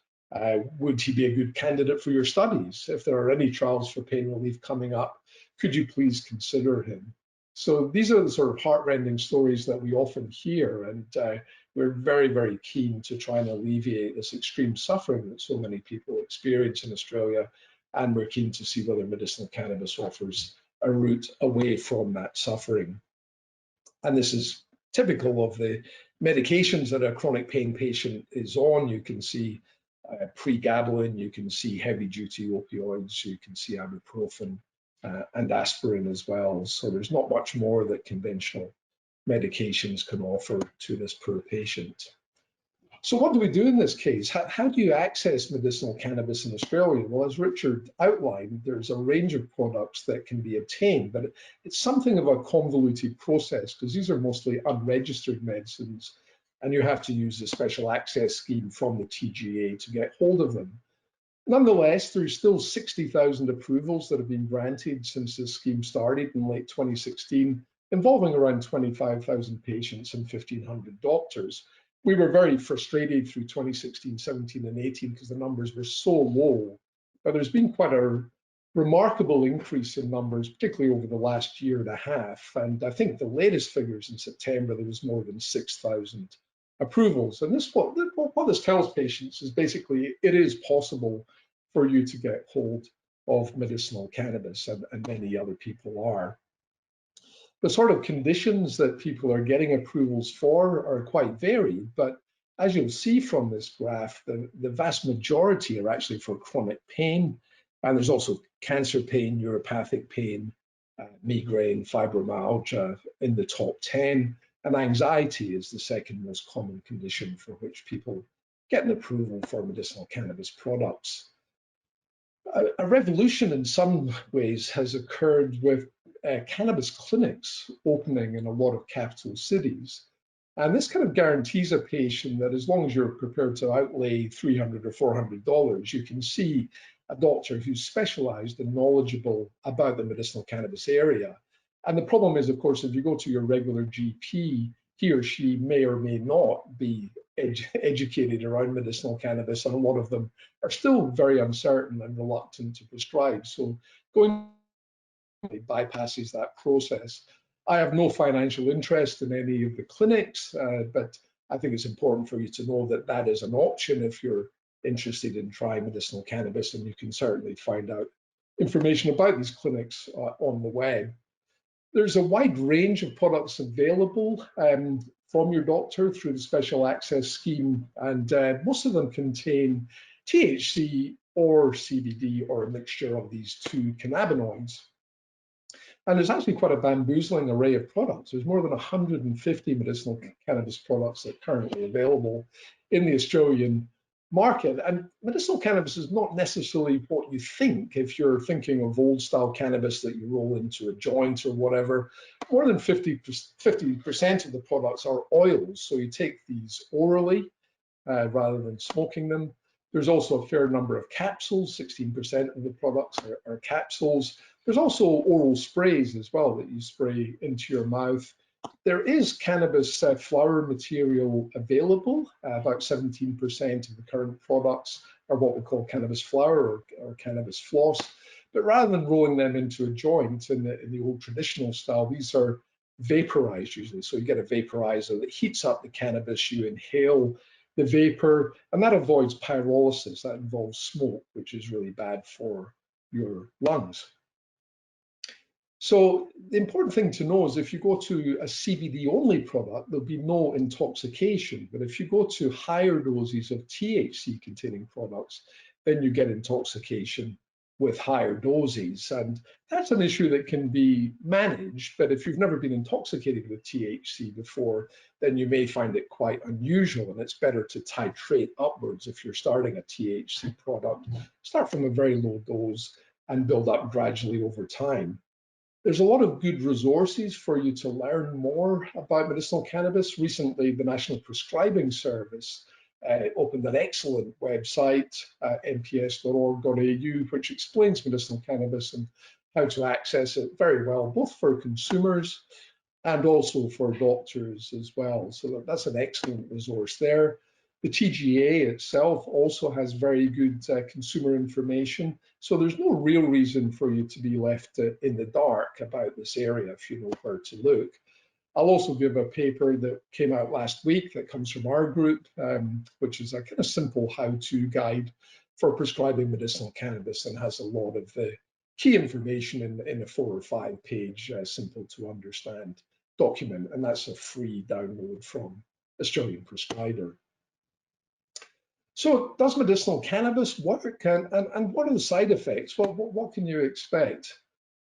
[SPEAKER 4] Would he be a good candidate for your studies? If there are any trials for pain relief coming up, could you please consider him? So these are the sort of heartrending stories that we often hear, and we're very, very keen to try and alleviate this extreme suffering that so many people experience in Australia, and we're keen to see whether medicinal cannabis offers a route away from that suffering. And this is typical of the medications that a chronic pain patient is on. You can see pregabalin, you can see heavy-duty opioids, you can see ibuprofen and aspirin as well. So there's not much more that conventional medications can offer to this poor patient. So what do we do in this case? How do you access medicinal cannabis in Australia? Well, as Richard outlined, there's a range of products that can be obtained, but it's something of a convoluted process because these are mostly unregistered medicines, and you have to use a special access scheme from the TGA to get hold of them. Nonetheless, there's still 60,000 approvals that have been granted since this scheme started in late 2016, involving around 25,000 patients and 1,500 doctors. We were very frustrated through 2016, 17, and 18 because the numbers were so low, but there's been quite a remarkable increase in numbers, particularly over the last year and a half. And I think the latest figures in September, there was more than 6,000 approvals. And what this tells patients is basically it is possible for you to get hold of medicinal cannabis, and many other people are. The sort of conditions that people are getting approvals for are quite varied, but as you'll see from this graph, the vast majority are actually for chronic pain, and there's also cancer pain, neuropathic pain, migraine, fibromyalgia in the top 10, and anxiety is the second most common condition for which people get an approval for medicinal cannabis products. A revolution in some ways has occurred with cannabis clinics opening in a lot of capital cities. And this kind of guarantees a patient that as long as you're prepared to outlay $300 or $400, you can see a doctor who's specialized and knowledgeable about the medicinal cannabis area. And the problem is, of course, if you go to your regular GP, he or she may or may not be educated around medicinal cannabis, and a lot of them are still very uncertain and reluctant to prescribe. So going bypasses that process. I have no financial interest in any of the clinics, but I think it's important for you to know that that is an option if you're interested in trying medicinal cannabis, and you can certainly find out information about these clinics on the web. There's a wide range of products available from your doctor through the special access scheme, and most of them contain THC or CBD or a mixture of these two cannabinoids. And there's actually quite a bamboozling array of products. There's more than 150 medicinal cannabis products that are currently available in the Australian market. And medicinal cannabis is not necessarily what you think if you're thinking of old style cannabis that you roll into a joint or whatever. More than 50% of the products are oils. So you take these orally rather than smoking them. There's also a fair number of capsules. 16% of the products are capsules. There's also oral sprays as well that you spray into your mouth. There is cannabis flower material available. About 17% of the current products are what we call cannabis flower or cannabis floss. But rather than rolling them into a joint in the old traditional style, these are vaporized usually. So you get a vaporizer that heats up the cannabis, you inhale the vapor, and that avoids pyrolysis. That involves smoke, which is really bad for your lungs. So the important thing to know is if you go to a CBD only product, there'll be no intoxication. But if you go to higher doses of THC containing products, then you get intoxication with higher doses. And that's an issue that can be managed. But if you've never been intoxicated with THC before, then you may find it quite unusual. And it's better to titrate upwards if you're starting a THC product. Start from a very low dose and build up gradually over time. There's a lot of good resources for you to learn more about medicinal cannabis. Recently, the National Prescribing Service opened an excellent website, nps.org.au, which explains medicinal cannabis and how to access it very well, both for consumers and also for doctors as well. So that's an excellent resource there. The TGA itself also has very good consumer information. So there's no real reason for you to be left in the dark about this area if you know where to look. I'll also give a paper that came out last week that comes from our group, which is a kind of simple how-to guide for prescribing medicinal cannabis and has a lot of the key information in a 4 or 5 page simple to understand document, and that's a free download from Australian Prescriber. So does medicinal cannabis work, and what are the side effects? Well, what can you expect?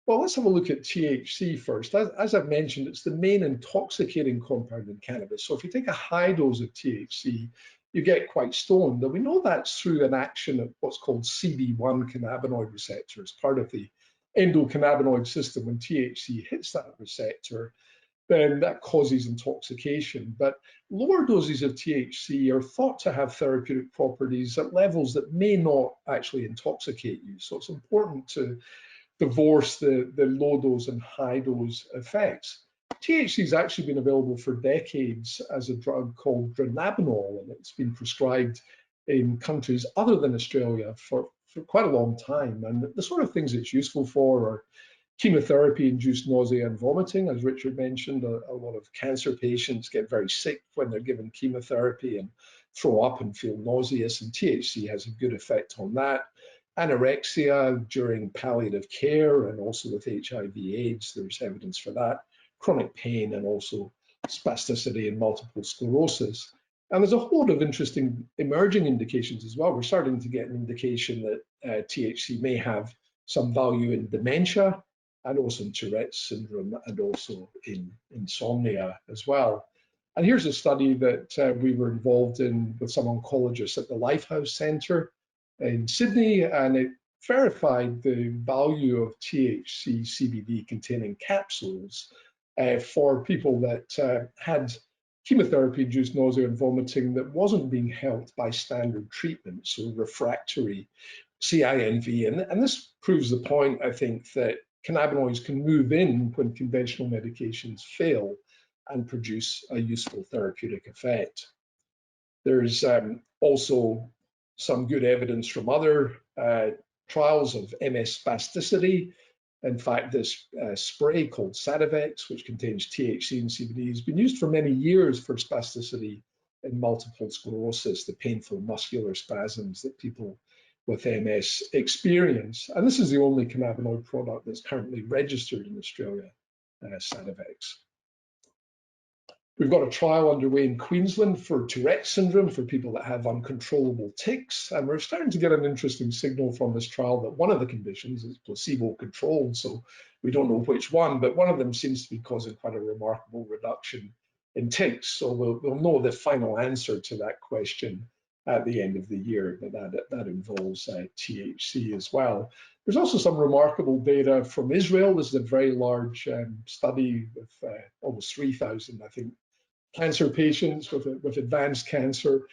[SPEAKER 4] Well, let's have a look at THC first. As I've mentioned, it's the main intoxicating compound in cannabis. So if you take a high dose of THC, you get quite stoned. And we know that's through an action of what's called CB1 cannabinoid receptor as part of the endocannabinoid system. When THC hits that receptor, then that causes intoxication. But lower doses of THC are thought to have therapeutic properties at levels that may not actually intoxicate you. So it's important to divorce the low dose and high dose effects. THC has actually been available for decades as a drug called dronabinol, and it's been prescribed in countries other than Australia for quite a long time. And the sort of things it's useful for are chemotherapy-induced nausea and vomiting. As Richard mentioned, a lot of cancer patients get very sick when they're given chemotherapy and throw up and feel nauseous, and THC has a good effect on that. Anorexia during palliative care and also with HIV/AIDS, there's evidence for that. Chronic pain and also spasticity and multiple sclerosis. And there's a whole lot of interesting emerging indications as well. We're starting to get an indication that THC may have some value in dementia and also in Tourette's syndrome and also in insomnia as well. And here's a study that we were involved in with some oncologists at the Lifehouse Centre in Sydney, and it verified the value of THC CBD containing capsules for people that had chemotherapy-induced nausea and vomiting that wasn't being helped by standard treatment, so refractory CINV. And this proves the point, I think, that cannabinoids can move in when conventional medications fail and produce a useful therapeutic effect. There's also some good evidence from other trials of MS spasticity. In fact, this spray called Sativex, which contains THC and CBD, has been used for many years for spasticity in multiple sclerosis, the painful muscular spasms that people with MS experience. And this is the only cannabinoid product that's currently registered in Australia, Sativex. We've got a trial underway in Queensland for Tourette's syndrome for people that have uncontrollable tics. And we're starting to get an interesting signal from this trial that one of the conditions is placebo-controlled, so we don't know which one, but one of them seems to be causing quite a remarkable reduction in tics. So we'll know the final answer to that question at the end of the year, but that involves THC as well. There's also some remarkable data from Israel. This is a very large study with almost 3,000, I think, cancer patients with advanced cancer,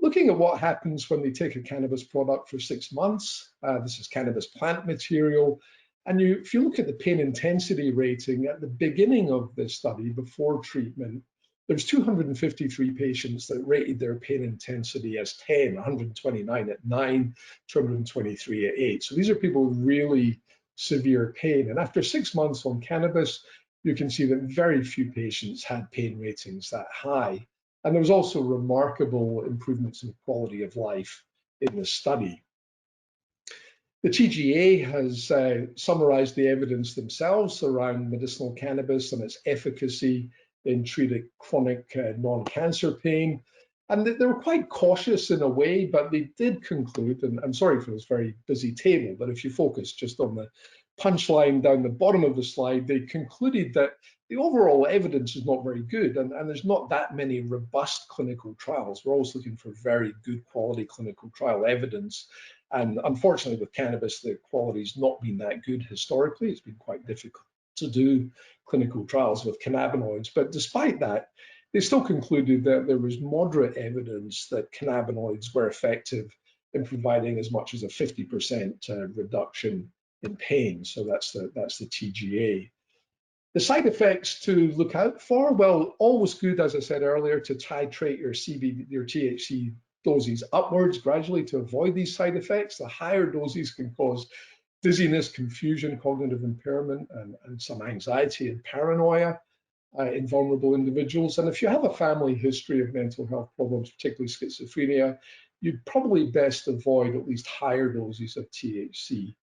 [SPEAKER 4] looking at what happens when they take a cannabis product for 6 months. This is cannabis plant material. And if you look at the pain intensity rating at the beginning of this study, before treatment, there's 253 patients that rated their pain intensity as 10, 129 at 9, 223 at 8. So these are people with really severe pain. And after 6 months on cannabis, you can see that very few patients had pain ratings that high. And there was also remarkable improvements in quality of life in the study. The TGA has summarized the evidence themselves around medicinal cannabis and its efficacy in treating chronic non-cancer pain. And they were quite cautious in a way, but they did conclude, and I'm sorry for this very busy table, but if you focus just on the punchline down the bottom of the slide, they concluded that the overall evidence is not very good, and there's not that many robust clinical trials. We're always looking for very good quality clinical trial evidence. And unfortunately, with cannabis, the quality's not been that good historically. It's been quite difficult to do clinical trials with cannabinoids. But despite that, they still concluded that there was moderate evidence that cannabinoids were effective in providing as much as a 50% reduction in pain. So that's the TGA. The side effects to look out for, well, always good, as I said earlier, to titrate your THC doses upwards gradually to avoid these side effects. The higher doses can cause dizziness, confusion, cognitive impairment, and some anxiety and paranoia in vulnerable individuals. And if you have a family history of mental health problems, particularly schizophrenia, you'd probably best avoid at least higher doses of THC.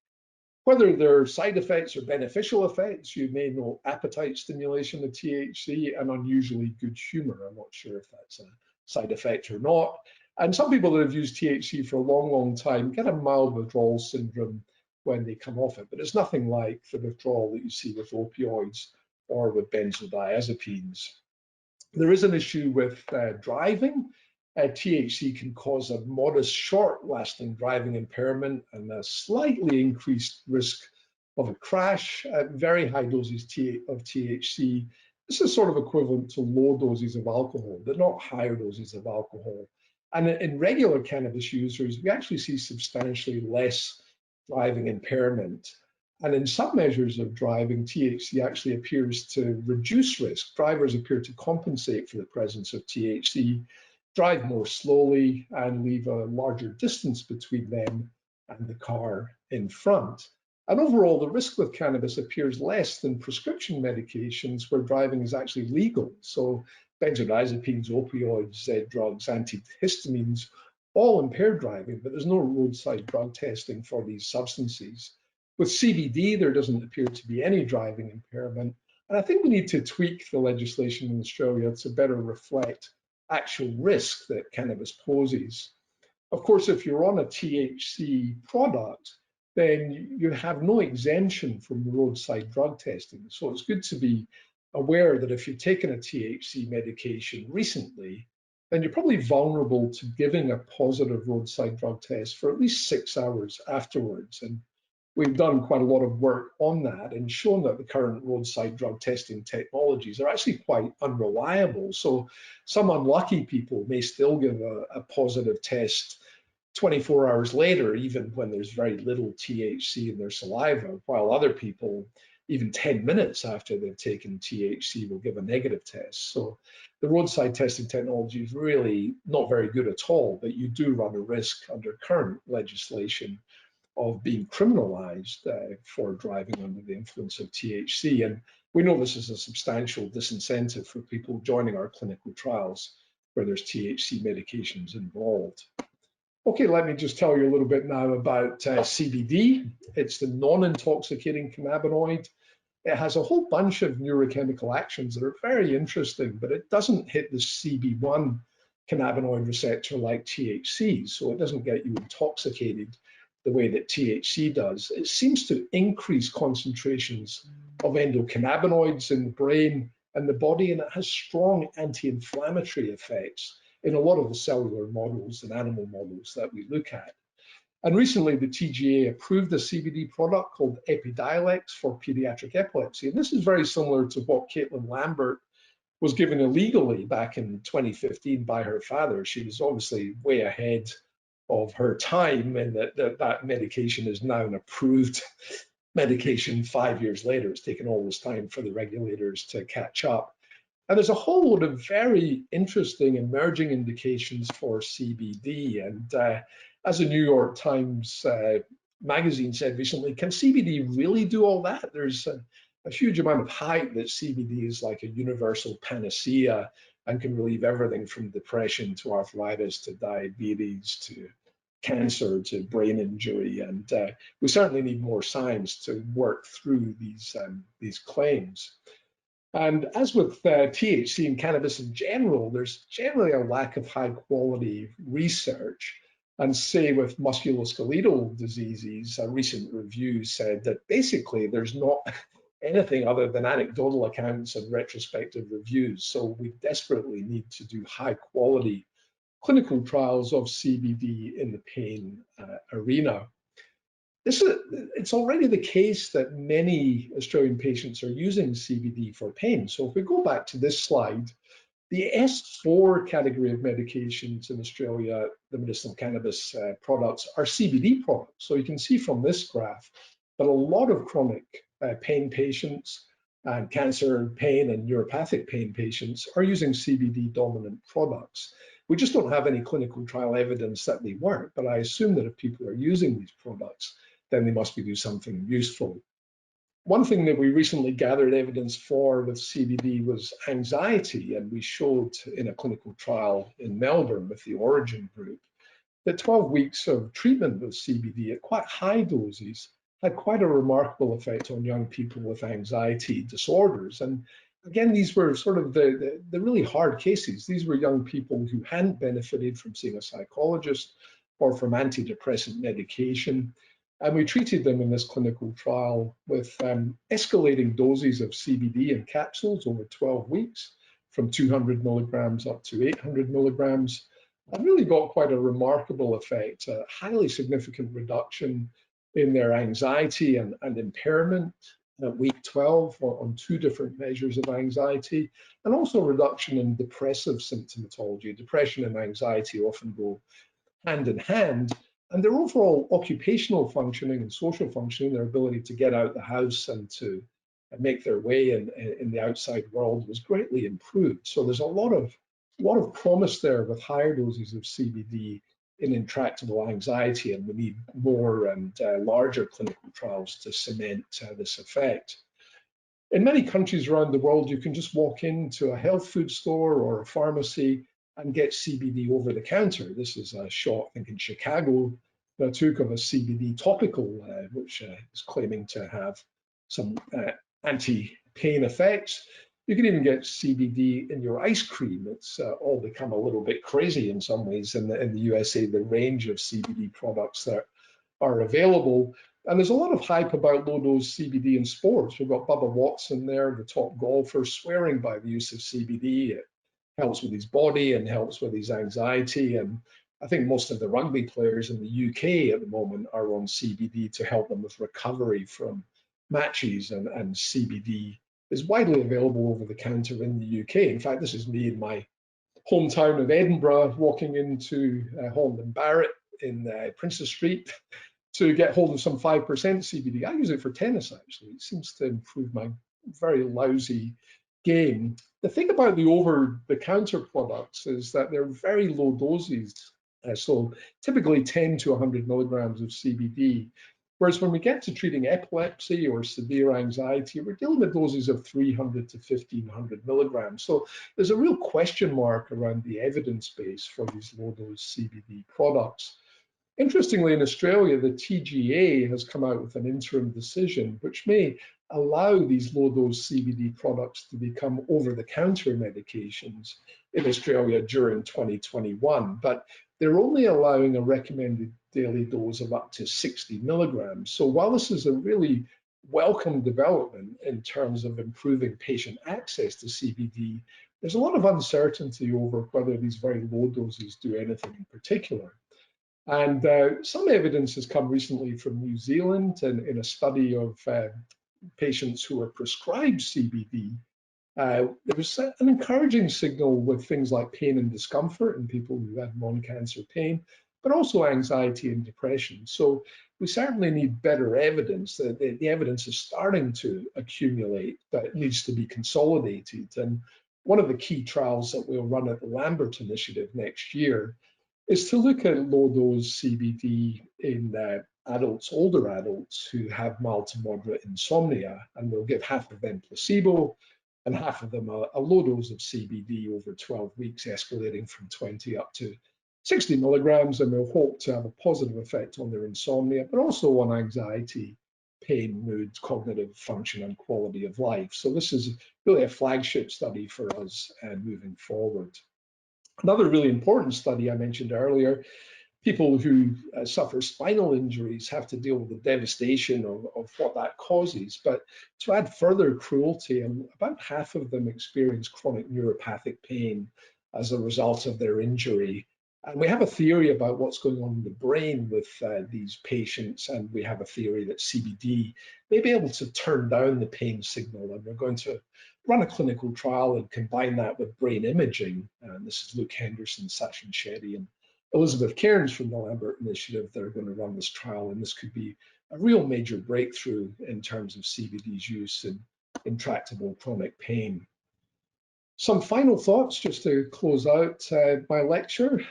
[SPEAKER 4] Whether there are side effects or beneficial effects, you may know appetite stimulation of THC and unusually good humor. I'm not sure if that's a side effect or not. And some people that have used THC for a long, long time get a mild withdrawal syndrome when they come off it, but it's nothing like the withdrawal that you see with opioids or with benzodiazepines. There is an issue with driving. THC can cause a modest short-lasting driving impairment and a slightly increased risk of a crash at very high doses of THC. This is sort of equivalent to low doses of alcohol, but not higher doses of alcohol. And in regular cannabis users, we actually see substantially less driving impairment. And in some measures of driving, THC actually appears to reduce risk. Drivers appear to compensate for the presence of THC, drive more slowly, and leave a larger distance between them and the car in front. And overall, the risk with cannabis appears less than prescription medications where driving is actually legal. So benzodiazepines, opioids, drugs, antihistamines, all impair driving, but there's no roadside drug testing for these substances. With CBD, there doesn't appear to be any driving impairment. And I think we need to tweak the legislation in Australia to better reflect actual risk that cannabis poses. Of course, if you're on a THC product, then you have no exemption from roadside drug testing. So it's good to be aware that if you've taken a THC medication recently, then you're probably vulnerable to giving a positive roadside drug test for at least 6 hours afterwards. And we've done quite a lot of work on that and shown that the current roadside drug testing technologies are actually quite unreliable. So some unlucky people may still give a positive test 24 hours later, even when there's very little THC in their saliva, while other people, even 10 minutes after they've taken THC, will give a negative test. So the roadside testing technology is really not very good at all, but you do run a risk under current legislation of being criminalized for driving under the influence of THC. And we know this is a substantial disincentive for people joining our clinical trials where there's THC medications involved. Okay, let me just tell you a little bit now about CBD. It's the non-intoxicating cannabinoid. It has a whole bunch of neurochemical actions that are very interesting, but it doesn't hit the CB1 cannabinoid receptor like THC, so it doesn't get you intoxicated the way that THC does. It seems to increase concentrations of endocannabinoids in the brain and the body, and it has strong anti-inflammatory effects in a lot of the cellular models and animal models that we look at. And recently, the TGA approved a CBD product called Epidiolex for pediatric epilepsy. And this is very similar to what Caitlin Lambert was given illegally back in 2015 by her father. She was obviously way ahead of her time, and that medication is now an approved medication 5 years later. It's taken all this time for the regulators to catch up. And there's a whole lot of very interesting emerging indications for CBD. And as the New York Times magazine said recently, can CBD really do all that? There's a huge amount of hype that CBD is like a universal panacea and can relieve everything from depression to arthritis to diabetes to cancer to brain injury, and we certainly need more science to work through these claims. And as with THC and cannabis in general, there's generally a lack of high quality research. And say with musculoskeletal diseases, a recent review said that basically there's not anything other than anecdotal accounts and retrospective reviews. So we desperately need to do high quality clinical trials of CBD in the pain arena. It's already the case that many Australian patients are using CBD for pain. So if we go back to this slide, the S4 category of medications in Australia, the medicinal cannabis products, are CBD products. So you can see from this graph that a lot of chronic pain patients and cancer pain and neuropathic pain patients are using CBD dominant products. We just don't have any clinical trial evidence that they work, but I assume that if people are using these products, then they must be doing something useful. One thing that we recently gathered evidence for with CBD was anxiety, and we showed in a clinical trial in Melbourne with the Origin group that 12 weeks of treatment with CBD at quite high doses had quite a remarkable effect on young people with anxiety disorders. And again, these were sort of the really hard cases. These were young people who hadn't benefited from seeing a psychologist or from antidepressant medication. And we treated them in this clinical trial with escalating doses of CBD in capsules over 12 weeks, from 200 milligrams up to 800 milligrams, and really got quite a remarkable effect, a highly significant reduction in their anxiety and impairment at week 12 on 2 different measures of anxiety, and also a reduction in depressive symptomatology. Depression and anxiety often go hand in hand. And their overall occupational functioning and social functioning, their ability to get out the house and to make their way in the outside world was greatly improved. So there's a lot of promise there with higher doses of CBD in intractable anxiety, and we need more and larger clinical trials to cement this effect. In many countries around the world, you can just walk into a health food store or a pharmacy and get CBD over the counter. This is a shot, I think, in Chicago that I took of a CBD topical, which is claiming to have some anti-pain effects. You can even get CBD in your ice cream. It's all become a little bit crazy in some ways in the USA, the range of CBD products that are available. And there's a lot of hype about low-dose CBD in sports. We've got Bubba Watson there, the top golfer, swearing by the use of CBD. It helps with his body and helps with his anxiety. And I think most of the rugby players in the UK at the moment are on CBD to help them with recovery from matches, and CBD is widely available over the counter in the UK. In fact, this is me in my hometown of Edinburgh, walking into Holland and Barrett in Princes Street to get hold of some 5% CBD. I use it for tennis, actually. It seems to improve my very lousy game. The thing about the over-the-counter products is that they're very low doses, so typically 10 to 100 milligrams of CBD, whereas when we get to treating epilepsy or severe anxiety, we're dealing with doses of 300 to 1500 milligrams. So there's a real question mark around the evidence base for these low-dose CBD products. Interestingly, in Australia, the TGA has come out with an interim decision which may allow these low-dose CBD products to become over-the-counter medications in Australia during 2021, but they're only allowing a recommended daily dose of up to 60 milligrams. So while this is a really welcome development in terms of improving patient access to CBD, there's a lot of uncertainty over whether these very low doses do anything in particular. And some evidence has come recently from New Zealand, and in a study of patients who were prescribed CBD, there was an encouraging signal with things like pain and discomfort in people who had non-cancer pain, but also anxiety and depression. So we certainly need better evidence. The evidence is starting to accumulate, but it needs to be consolidated. And one of the key trials that we'll run at the Lambert Initiative next year is to look at low-dose CBD in adults, older adults who have mild to moderate insomnia, and we'll give half of them placebo and half of them a low dose of CBD over 12 weeks, escalating from 20 up to 60 milligrams, and we'll hope to have a positive effect on their insomnia, but also on anxiety, pain, mood, cognitive function, and quality of life. So this is really a flagship study for us moving forward. Another really important study I mentioned earlier, people who suffer spinal injuries have to deal with the devastation of what that causes. But to add further cruelty, about half of them experience chronic neuropathic pain as a result of their injury. And we have a theory about what's going on in the brain with these patients, and we have a theory that CBD may be able to turn down the pain signal, and we're going to run a clinical trial and combine that with brain imaging. And this is Luke Henderson, Sachin Shetty, and Elizabeth Cairns from the Lambert Initiative that are going to run this trial, and this could be a real major breakthrough in terms of CBD's use in intractable chronic pain. Some final thoughts just to close out my lecture.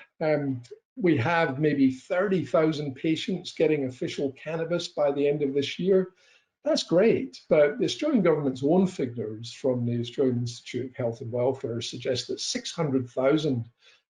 [SPEAKER 4] We have maybe 30,000 patients getting official cannabis by the end of this year. That's great, but the Australian government's own figures from the Australian Institute of Health and Welfare suggest that 600,000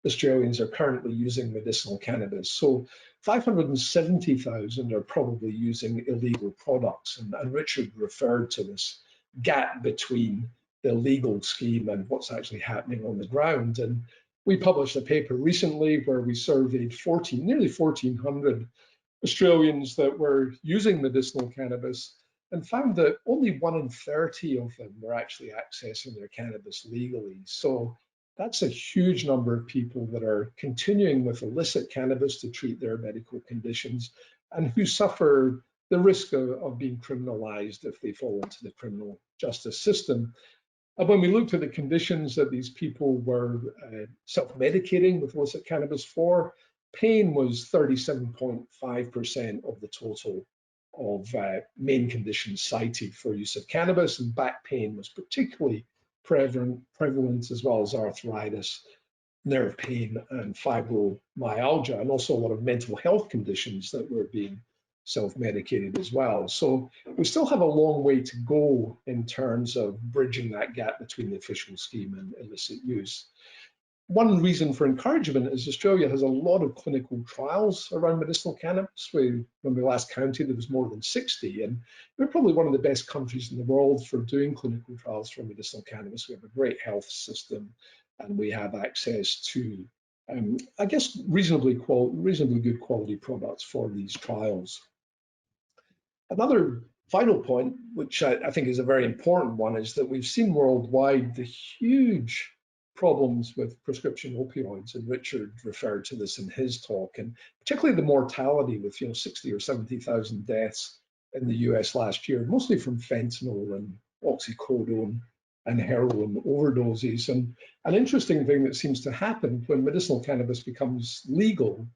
[SPEAKER 4] Australians are currently using medicinal cannabis. So 570,000 are probably using illegal products. And Richard referred to this gap between the legal scheme and what's actually happening on the ground. And we published a paper recently where we surveyed nearly 1,400 Australians that were using medicinal cannabis and found that only 1 in 30 of them were actually accessing their cannabis legally. So that's a huge number of people that are continuing with illicit cannabis to treat their medical conditions and who suffer the risk of being criminalized if they fall into the criminal justice system. And when we looked at the conditions that these people were self-medicating with illicit cannabis for, pain was 37.5% of the total of main conditions cited for use of cannabis, and back pain was particularly prevalent, as well as arthritis, nerve pain, and fibromyalgia, and also a lot of mental health conditions that were being self-medicated as well. So we still have a long way to go in terms of bridging that gap between the official scheme and illicit use. One reason for encouragement is Australia has a lot of clinical trials around medicinal cannabis. When we last counted, there was more than 60, and we're probably one of the best countries in the world for doing clinical trials for medicinal cannabis. We have a great health system, and we have access to, I guess, reasonably good quality products for these trials. Another final point, which I think is a very important one, is that we've seen worldwide the huge problems with prescription opioids, and Richard referred to this in his talk, and particularly the mortality with 60 or 70,000 deaths in the US last year, mostly from fentanyl and oxycodone and heroin overdoses. And an interesting thing that seems to happen when medicinal cannabis becomes legal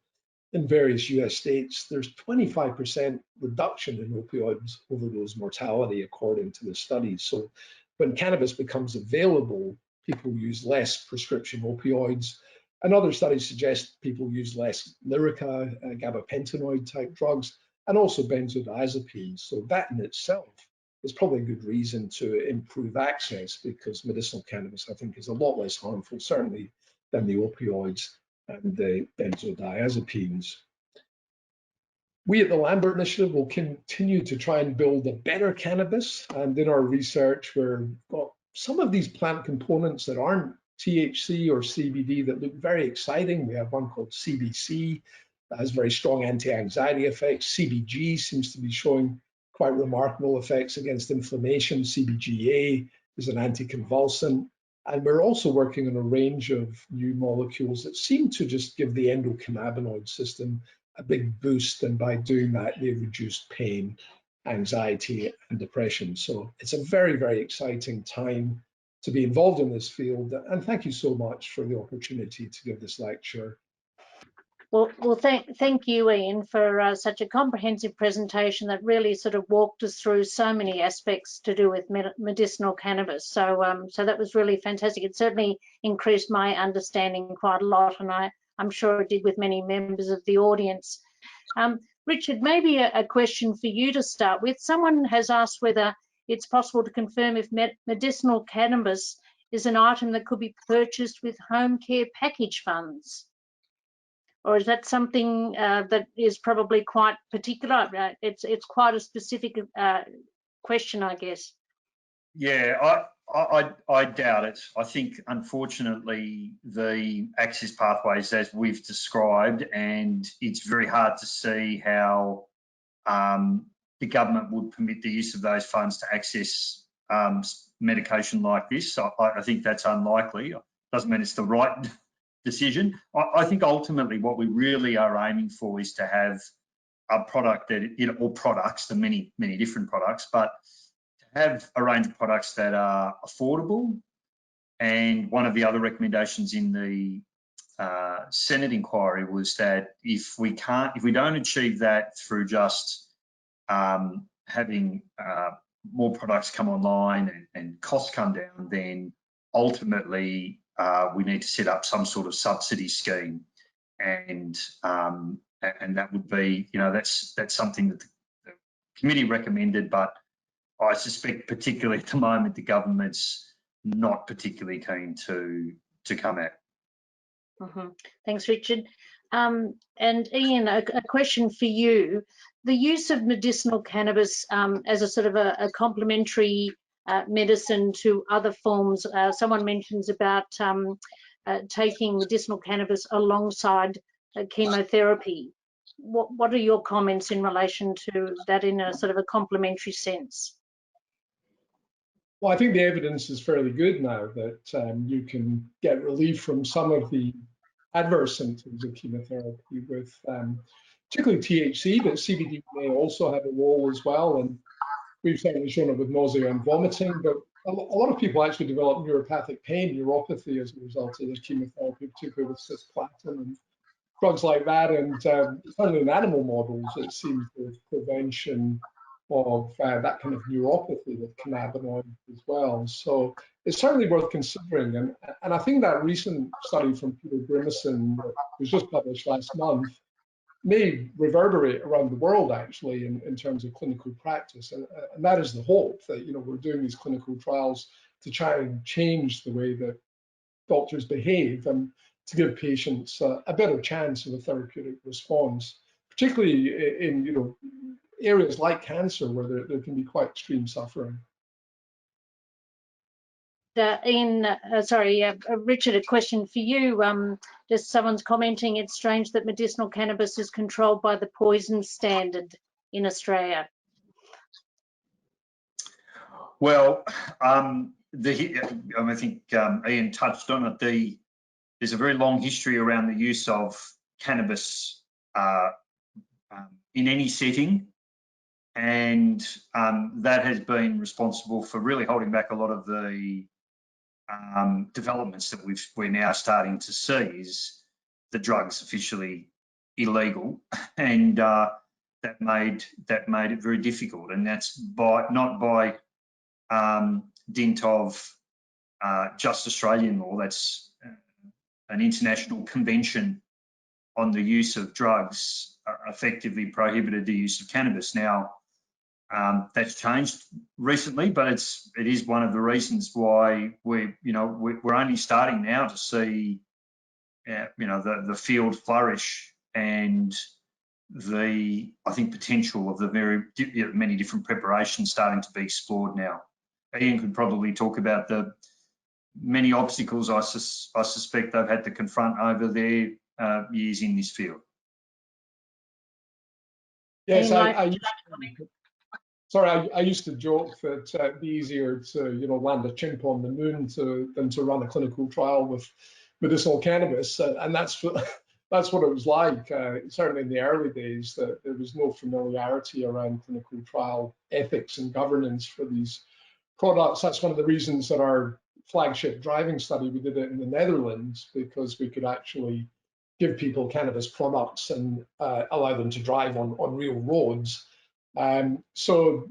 [SPEAKER 4] in various US states, there's 25% reduction in opioids overdose mortality, according to the studies. So when cannabis becomes available, people use less prescription opioids. And other studies suggest people use less Lyrica, gabapentinoid type drugs, and also benzodiazepines. So that in itself is probably a good reason to improve access, because medicinal cannabis, I think, is a lot less harmful, certainly, than the opioids and the benzodiazepines. We at the Lambert Initiative will continue to try and build a better cannabis, and in our research, we've got some of these plant components that aren't THC or CBD that look very exciting. We have one called CBC that has very strong anti-anxiety effects. CBG seems to be showing quite remarkable effects against inflammation. CBGA is an anticonvulsant. And we're also working on a range of new molecules that seem to just give the endocannabinoid system a big boost, and by doing that, they reduce pain, anxiety, and depression. So it's a very, very exciting time to be involved in this field. And thank you so much for the opportunity to give this lecture.
[SPEAKER 1] Well, thank you, Ian, for such a comprehensive presentation that really sort of walked us through so many aspects to do with medicinal cannabis. So, so that was really fantastic. It certainly increased my understanding quite a lot, and I'm sure it did with many members of the audience. Richard, maybe a question for you to start with. Someone has asked whether it's possible to confirm if medicinal cannabis is an item that could be purchased with home care package funds. or is that something that is probably quite particular? It's quite a specific question, I guess.
[SPEAKER 3] Yeah, I doubt it. I think, unfortunately, the access pathways, as we've described, and it's very hard to see how the government would permit the use of those funds to access medication like this. So I think that's unlikely. Doesn't mean it's the right decision. I think ultimately what we really are aiming for is to have a product that, or products, the many different products, but to have a range of products that are affordable. And one of the other recommendations in the Senate inquiry was that if we don't achieve that through just having more products come online and costs come down, then ultimately we need to set up some sort of subsidy scheme, and that would be, that's something that the committee recommended, but I suspect particularly at the moment the government's not particularly keen to come at.
[SPEAKER 1] Thanks, Richard. And Ian, a question for you. The use of medicinal cannabis as a sort of a complementary medicine to other forms. Someone mentions about taking medicinal cannabis alongside chemotherapy. What are your comments in relation to that in a sort of a complementary sense?
[SPEAKER 4] Well, I think the evidence is fairly good now that you can get relief from some of the adverse symptoms of chemotherapy with particularly THC, but CBD may also have a role as well. And we've certainly shown it with nausea and vomiting, but a lot of people actually develop neuropathic pain, neuropathy, as a result of the chemotherapy, particularly with cisplatin and drugs like that. And certainly in animal models, it seems the prevention of that kind of neuropathy with cannabinoid as well. So it's certainly worth considering. And I think that recent study from Peter Grimison that was just published last month may reverberate around the world, actually, in terms of clinical practice. And that is the hope, that we're doing these clinical trials to try and change the way that doctors behave and to give patients a better chance of a therapeutic response, particularly in areas like cancer where there can be quite extreme suffering.
[SPEAKER 1] Ian, Richard, a question for you. Just someone's commenting, it's strange that medicinal cannabis is controlled by the poison standard in Australia.
[SPEAKER 3] Well, I think Ian touched on it. There's a very long history around the use of cannabis in any setting, and that has been responsible for really holding back a lot of the developments that we're now starting to see. Is the drug's officially illegal, and that made it very difficult, and that's not by dint of just Australian law. That's an international convention on the use of drugs effectively prohibited the use of cannabis. Now, that's changed recently, but it is one of the reasons why we're only starting now to see the field flourish, and I think potential of the very many different preparations starting to be explored now. Ian could probably talk about the many obstacles I suspect they've had to confront over their years in this field.
[SPEAKER 4] Yes, I used to joke that it'd be easier to land a chimp on the moon than to run a clinical trial with medicinal cannabis, and that's what it was like. Certainly in the early days, that there was no familiarity around clinical trial ethics and governance for these products. That's one of the reasons that our flagship driving study, we did it in the Netherlands, because we could actually give people cannabis products and allow them to drive on real roads. So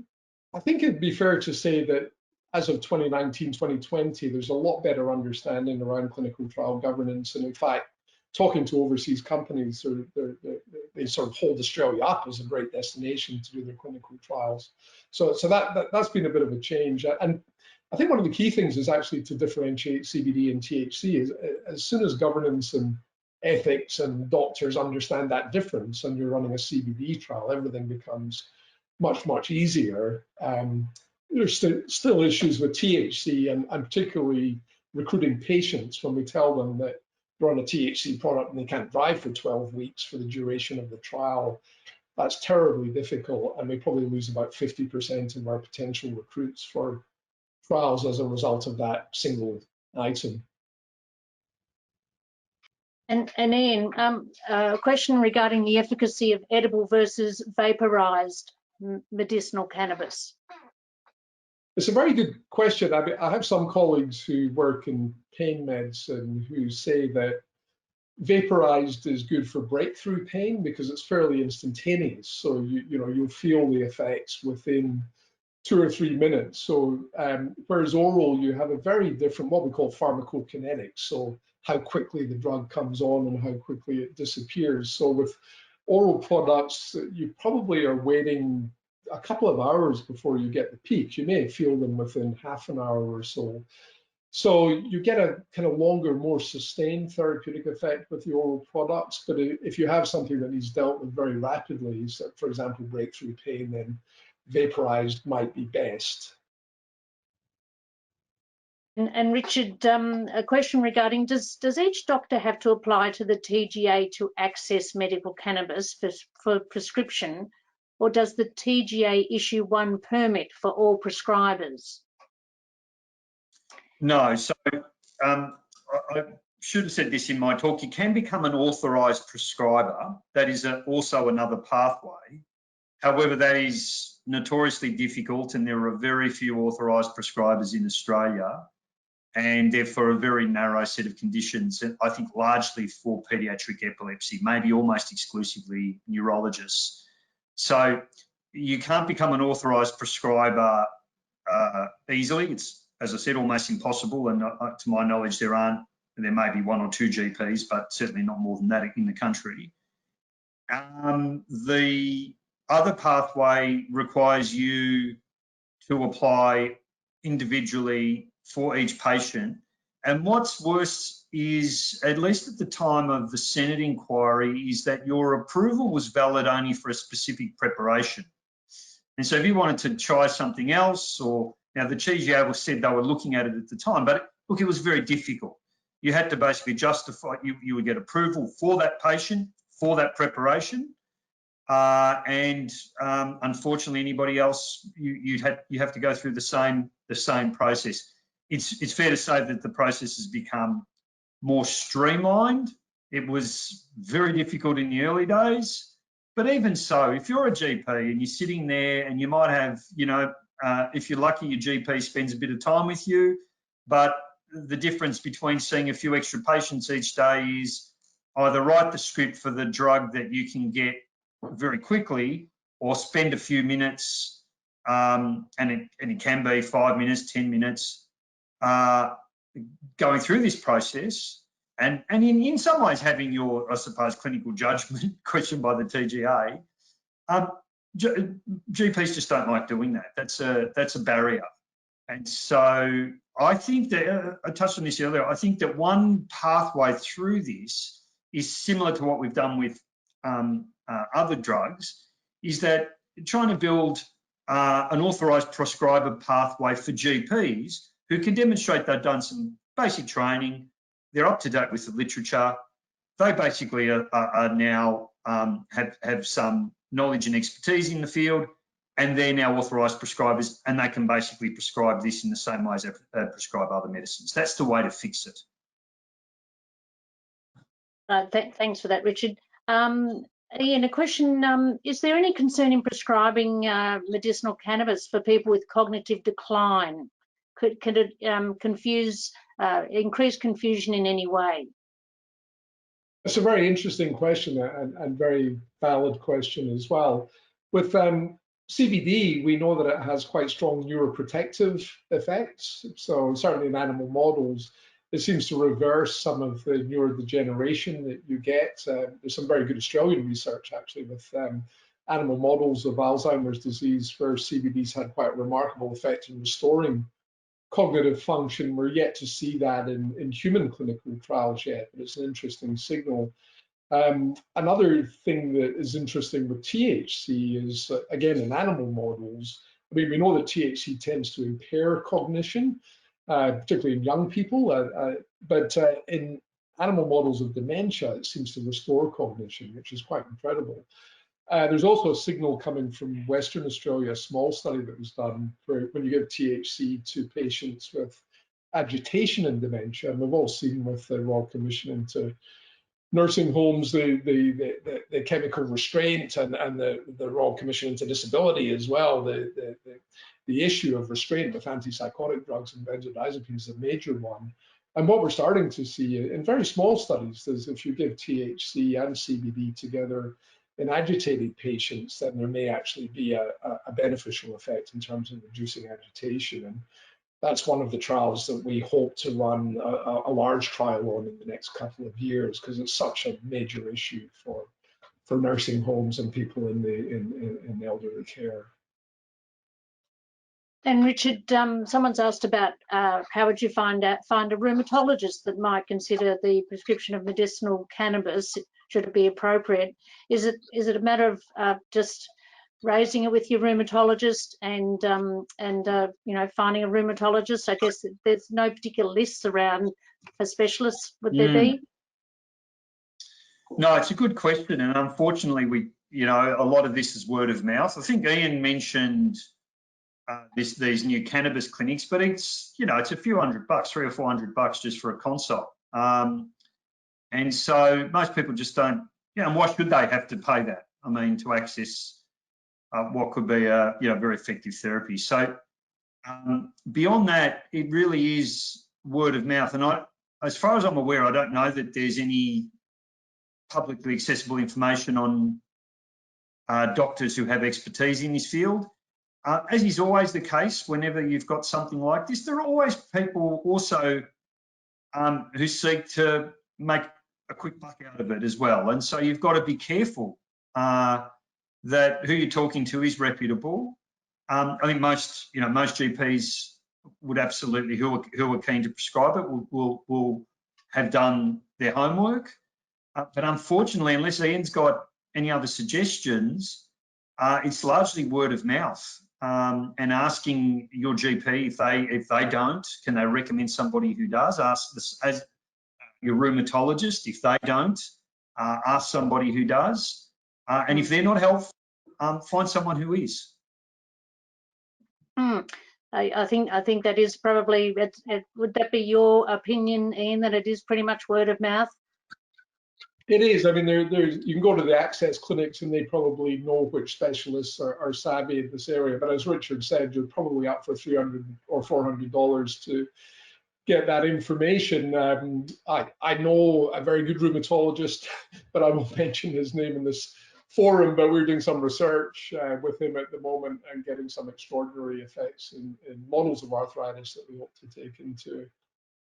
[SPEAKER 4] I think it'd be fair to say that as of 2019, 2020, there's a lot better understanding around clinical trial governance. And in fact, talking to overseas companies, they sort of hold Australia up as a great destination to do their clinical trials. So that's been a bit of a change. And I think one of the key things is actually to differentiate CBD and THC. As soon as governance and ethics and doctors understand that difference and you're running a CBD trial, everything becomes much easier. There's still issues with THC and particularly recruiting patients when we tell them that they're on a THC product and they can't drive for 12 weeks for the duration of the trial. That's terribly difficult, and we probably lose about 50% of our potential recruits for trials as a result of that single item.
[SPEAKER 1] And Ian, a question regarding the efficacy of edible versus vaporized medicinal cannabis.
[SPEAKER 4] It's a very good question. I have some colleagues who work in pain medicine who say that vaporized is good for breakthrough pain because it's fairly instantaneous. So you'll feel the effects within 2 or 3 minutes. So whereas oral, you have a very different, what we call pharmacokinetics. So how quickly the drug comes on and how quickly it disappears. So with oral products, you probably are waiting a couple of hours before you get the peaks. You may feel them within half an hour or so. So you get a kind of longer, more sustained therapeutic effect with the oral products. But if you have something that needs dealt with very rapidly, so for example, breakthrough pain, then vaporized might be best.
[SPEAKER 1] And Richard, a question regarding, does each doctor have to apply to the TGA to access medical cannabis for prescription, or does the TGA issue one permit for all prescribers?
[SPEAKER 3] No, so I should have said this in my talk. You can become an authorised prescriber. That is also another pathway. However, that is notoriously difficult, and there are very few authorised prescribers in Australia, and they're for a very narrow set of conditions, and I think largely for paediatric epilepsy, maybe almost exclusively neurologists. So you can't become an authorised prescriber easily. It's, as I said, almost impossible, and to my knowledge, there may be 1 or 2 GPs, but certainly not more than that in the country. The other pathway requires you to apply individually for each patient. And what's worse is, at least at the time of the Senate inquiry, is that your approval was valid only for a specific preparation. And so if you wanted to try something else, or now the TGA said they were looking at it at the time, but look, it was very difficult. You had to basically justify, you would get approval for that patient, for that preparation. And unfortunately, anybody else, you have to go through the same process. It's fair to say that the process has become more streamlined. It was very difficult in the early days, but even so, if you're a GP and you're sitting there and you might have, if you're lucky, your GP spends a bit of time with you, but the difference between seeing a few extra patients each day is either write the script for the drug that you can get very quickly, or spend a few minutes, and it can be 5 minutes, 10 minutes, going through this process, and in some ways having your, I suppose, clinical judgment questioned by the TGA. GPs just don't like doing that. That's a barrier. And so I think that, I touched on this earlier, I think that one pathway through this is similar to what we've done with other drugs, is that trying to build an authorised prescriber pathway for GPs who can demonstrate they've done some basic training, they're up to date with the literature, they basically are now have some knowledge and expertise in the field, and they're now authorised prescribers, and they can basically prescribe this in the same way as they prescribe other medicines. That's the way to fix it.
[SPEAKER 1] Thanks for that, Richard. Ian, a question, is there any concern in prescribing medicinal cannabis for people with cognitive decline? Could it increase confusion in any way?
[SPEAKER 4] It's a very interesting question and very valid question as well. With CBD, we know that it has quite strong neuroprotective effects. So certainly in animal models, it seems to reverse some of the neurodegeneration that you get. There's some very good Australian research actually with animal models of Alzheimer's disease where CBD's had quite a remarkable effect in restoring cognitive function. We're yet to see that in human clinical trials yet, but it's an interesting signal. Another thing that is interesting with THC is, again, in animal models, I mean, we know that THC tends to impair cognition, particularly in young people, but in animal models of dementia, it seems to restore cognition, which is quite incredible. There's also a signal coming from Western Australia, a small study that was done where when you give THC to patients with agitation and dementia, and we've all seen with the Royal Commission into nursing homes, the chemical restraint and the Royal Commission into disability as well, the issue of restraint with antipsychotic drugs and benzodiazepines is a major one. And what we're starting to see in very small studies is if you give THC and CBD together in agitated patients, then there may actually be a beneficial effect in terms of reducing agitation. And that's one of the trials that we hope to run a large trial on in the next couple of years, because it's such a major issue for nursing homes and people in elderly care.
[SPEAKER 1] And Richard, someone's asked about how would you find a rheumatologist that might consider the prescription of medicinal cannabis, should it be appropriate? Is it a matter of just raising it with your rheumatologist and you know, finding a rheumatologist? I guess there's no particular lists around for specialists, would there be?
[SPEAKER 3] No, it's a good question, and unfortunately, a lot of this is word of mouth. I think Ian mentioned these new cannabis clinics, but it's it's a few $100, $300 or $400 just for a consult, and so most people just don't. And why should they have to pay that? I mean, to access what could be a very effective therapy. So beyond that, it really is word of mouth. And as far as I'm aware, I don't know that there's any publicly accessible information on doctors who have expertise in this field. As is always the case, whenever you've got something like this, there are always people also who seek to make a quick buck out of it as well. And so you've got to be careful that who you're talking to is reputable. I think most GPs would absolutely, who are keen to prescribe it, will have done their homework. But unfortunately, unless Ian's got any other suggestions, it's largely word of mouth. And asking your GP if they don't, can they recommend somebody who does? Ask this as your rheumatologist. If they don't, ask somebody who does. And if they're not helpful, find someone who is.
[SPEAKER 1] I think that is probably. Would that be your opinion, Ian? That it is pretty much word of mouth?
[SPEAKER 4] It is. I mean, you can go to the access clinics and they probably know which specialists are savvy in this area. But as Richard said, you're probably up for $300 or $400 to get that information. I know a very good rheumatologist, but I won't mention his name in this forum, but we're doing some research with him at the moment and getting some extraordinary effects in models of arthritis that we hope to take into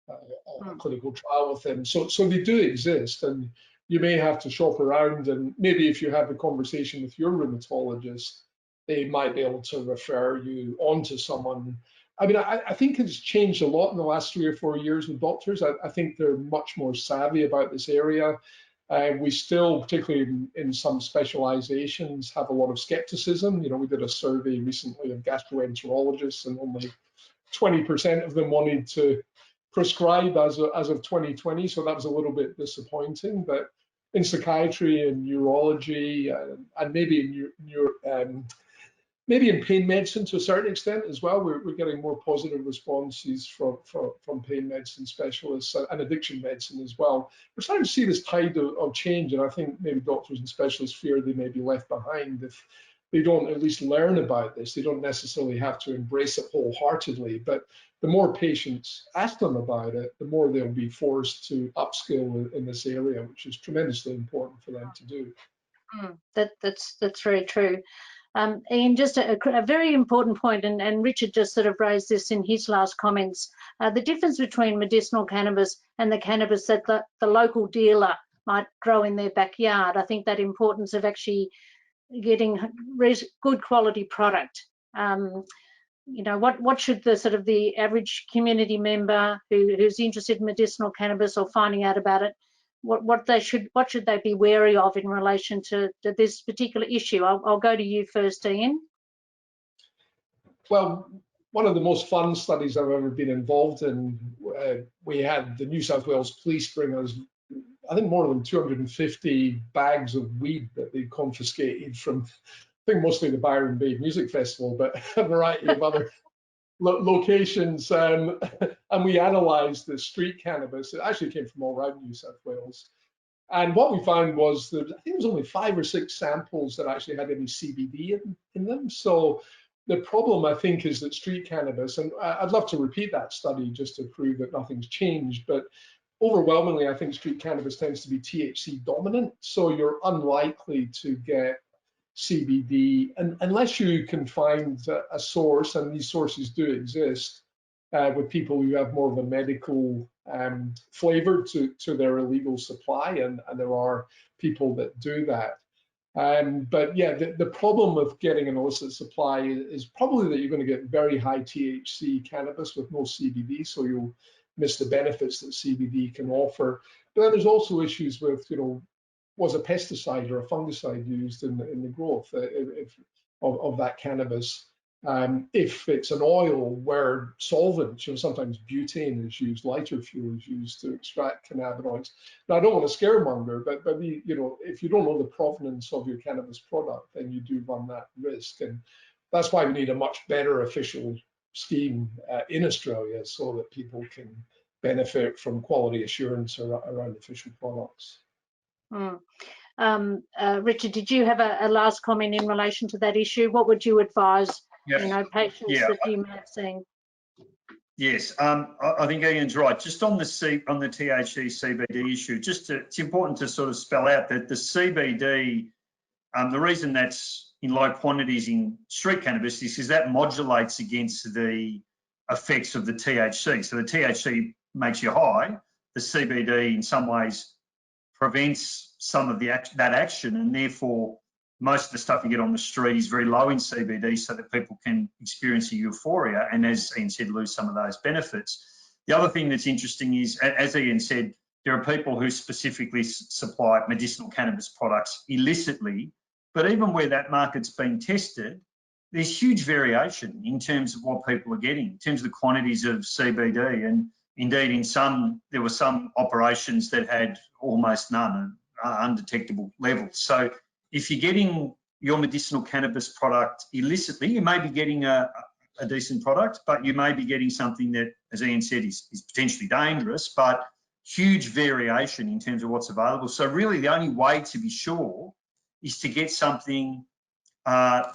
[SPEAKER 4] a clinical trial with him. So they do exist, and you may have to shop around, and maybe if you have a conversation with your rheumatologist, they might be able to refer you on to someone. I mean, I think it's changed a lot in the last 3 or 4 years with doctors. I think they're much more savvy about this area. We still, particularly in some specializations, have a lot of skepticism. We did a survey recently of gastroenterologists, and only 20% of them wanted to prescribe as of 2020. So that was a little bit disappointing. But in psychiatry and neurology, and maybe maybe in pain medicine to a certain extent as well, we're getting more positive responses from pain medicine specialists and addiction medicine as well. We're starting to see this tide of change, and I think maybe doctors and specialists fear they may be left behind if they don't at least learn about this. They don't necessarily have to embrace it wholeheartedly, but the more patients ask them about it, the more they'll be forced to upskill in this area, which is tremendously important for them to do.
[SPEAKER 1] That's very true. Ian, just a very important point, and Richard just sort of raised this in his last comments, the difference between medicinal cannabis and the cannabis that the local dealer might grow in their backyard. I think that importance of actually getting good quality product you know, what should the sort of the average community member who's interested in medicinal cannabis or finding out about it, what should they be wary of in relation to this particular issue? I'll go to you first, Ian.
[SPEAKER 4] Well, one of the most fun studies I've ever been involved in, we had the New South Wales Police bring us, I think, more than 250 bags of weed that they confiscated from, I think, mostly the Byron Bay Music Festival, but a variety of other locations. And we analysed the street cannabis. It actually came from all around New South Wales. And what we found was that I think it was only 5 or 6 samples that actually had any CBD in them. So the problem, I think, is that street cannabis, and I'd love to repeat that study just to prove that nothing's changed, but overwhelmingly, I think street cannabis tends to be THC dominant. So you're unlikely to get CBD unless you can find a source, and these sources do exist, with people who have more of a medical flavor to their illegal supply, and there are people that do that. But yeah, the problem with getting an illicit supply is probably that you're going to get very high THC cannabis with no CBD, so you'll miss the benefits that CBD can offer. But then there's also issues with, you know, was a pesticide or a fungicide used in the growth of that cannabis? If it's an oil where solvents, you know, sometimes butane is used, lighter fuel is used to extract cannabinoids. Now, I don't want to scaremonger, but you know, if you don't know the provenance of your cannabis product, then you do run that risk, and that's why we need a much better official scheme in Australia, so that people can benefit from quality assurance around official products.
[SPEAKER 1] Richard, did you have a last comment in relation to that issue? What would you advise, you know, patients that you may have seen?
[SPEAKER 3] Yes, I think Ian's right. Just on the THC CBD issue, it's important to sort of spell out that the CBD, the reason that's in low quantities in street cannabis is because that modulates against the effects of the THC. So the THC makes you high. The CBD in some ways prevents some of that action, and therefore most of the stuff you get on the street is very low in CBD, so that people can experience a euphoria and, as Ian said, lose some of those benefits. The other thing that's interesting is, as Ian said, there are people who specifically supply medicinal cannabis products illicitly, but even where that market's been tested, there's huge variation in terms of what people are getting, in terms of the quantities of CBD. And indeed, there were some operations that had almost none, undetectable levels. So if you're getting your medicinal cannabis product illicitly, you may be getting a decent product, but you may be getting something that, as Ian said, is potentially dangerous, but huge variation in terms of what's available. So really the only way to be sure is to get something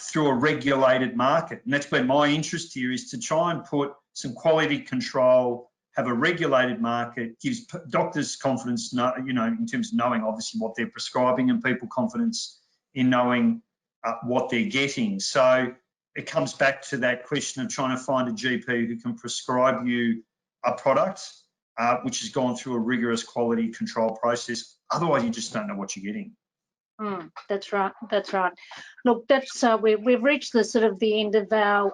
[SPEAKER 3] through a regulated market. And that's where my interest here is, to try and put some quality control, have a regulated market, gives doctors confidence, you know, in terms of knowing obviously what they're prescribing, and people confidence in knowing what they're getting. So it comes back to that question of trying to find a GP who can prescribe you a product which has gone through a rigorous quality control process. Otherwise, you just don't know what you're getting.
[SPEAKER 1] That's right. That's right. Look, that's we've reached the sort of the end of our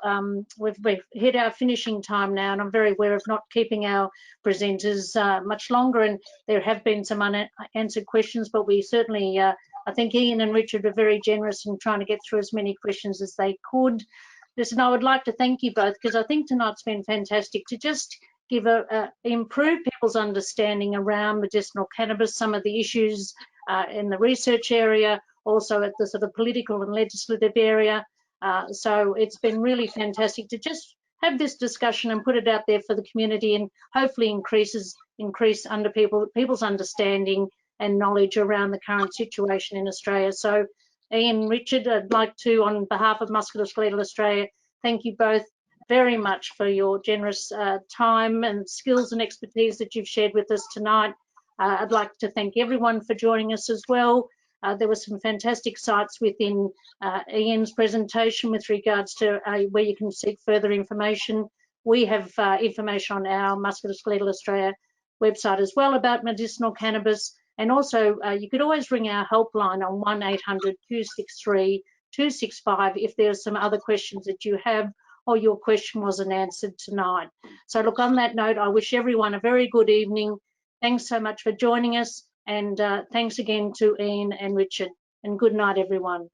[SPEAKER 1] we've hit our finishing time now, and I'm very aware of not keeping our presenters much longer. And there have been some unanswered questions, but we certainly I think Ian and Richard were very generous in trying to get through as many questions as they could. Listen, I would like to thank you both, because I think tonight's been fantastic to just give improve people's understanding around medicinal cannabis, some of the issues in the research area, also at the sort of political and legislative area. So it's been really fantastic to just have this discussion and put it out there for the community, and hopefully increase under people's understanding and knowledge around the current situation in Australia. So Ian, Richard, I'd like to, on behalf of Musculoskeletal Australia, thank you both very much for your generous time and skills and expertise that you've shared with us tonight. I'd like to thank everyone for joining us as well. There were some fantastic sites within Ian's presentation with regards to where you can seek further information. We have information on our Musculoskeletal Australia website as well about medicinal cannabis. And also, you could always ring our helpline on 1800 263 265 if there's some other questions that you have, or your question wasn't answered tonight. So look, on that note, I wish everyone a very good evening. Thanks so much for joining us, and thanks again to Ian and Richard, and good night, everyone.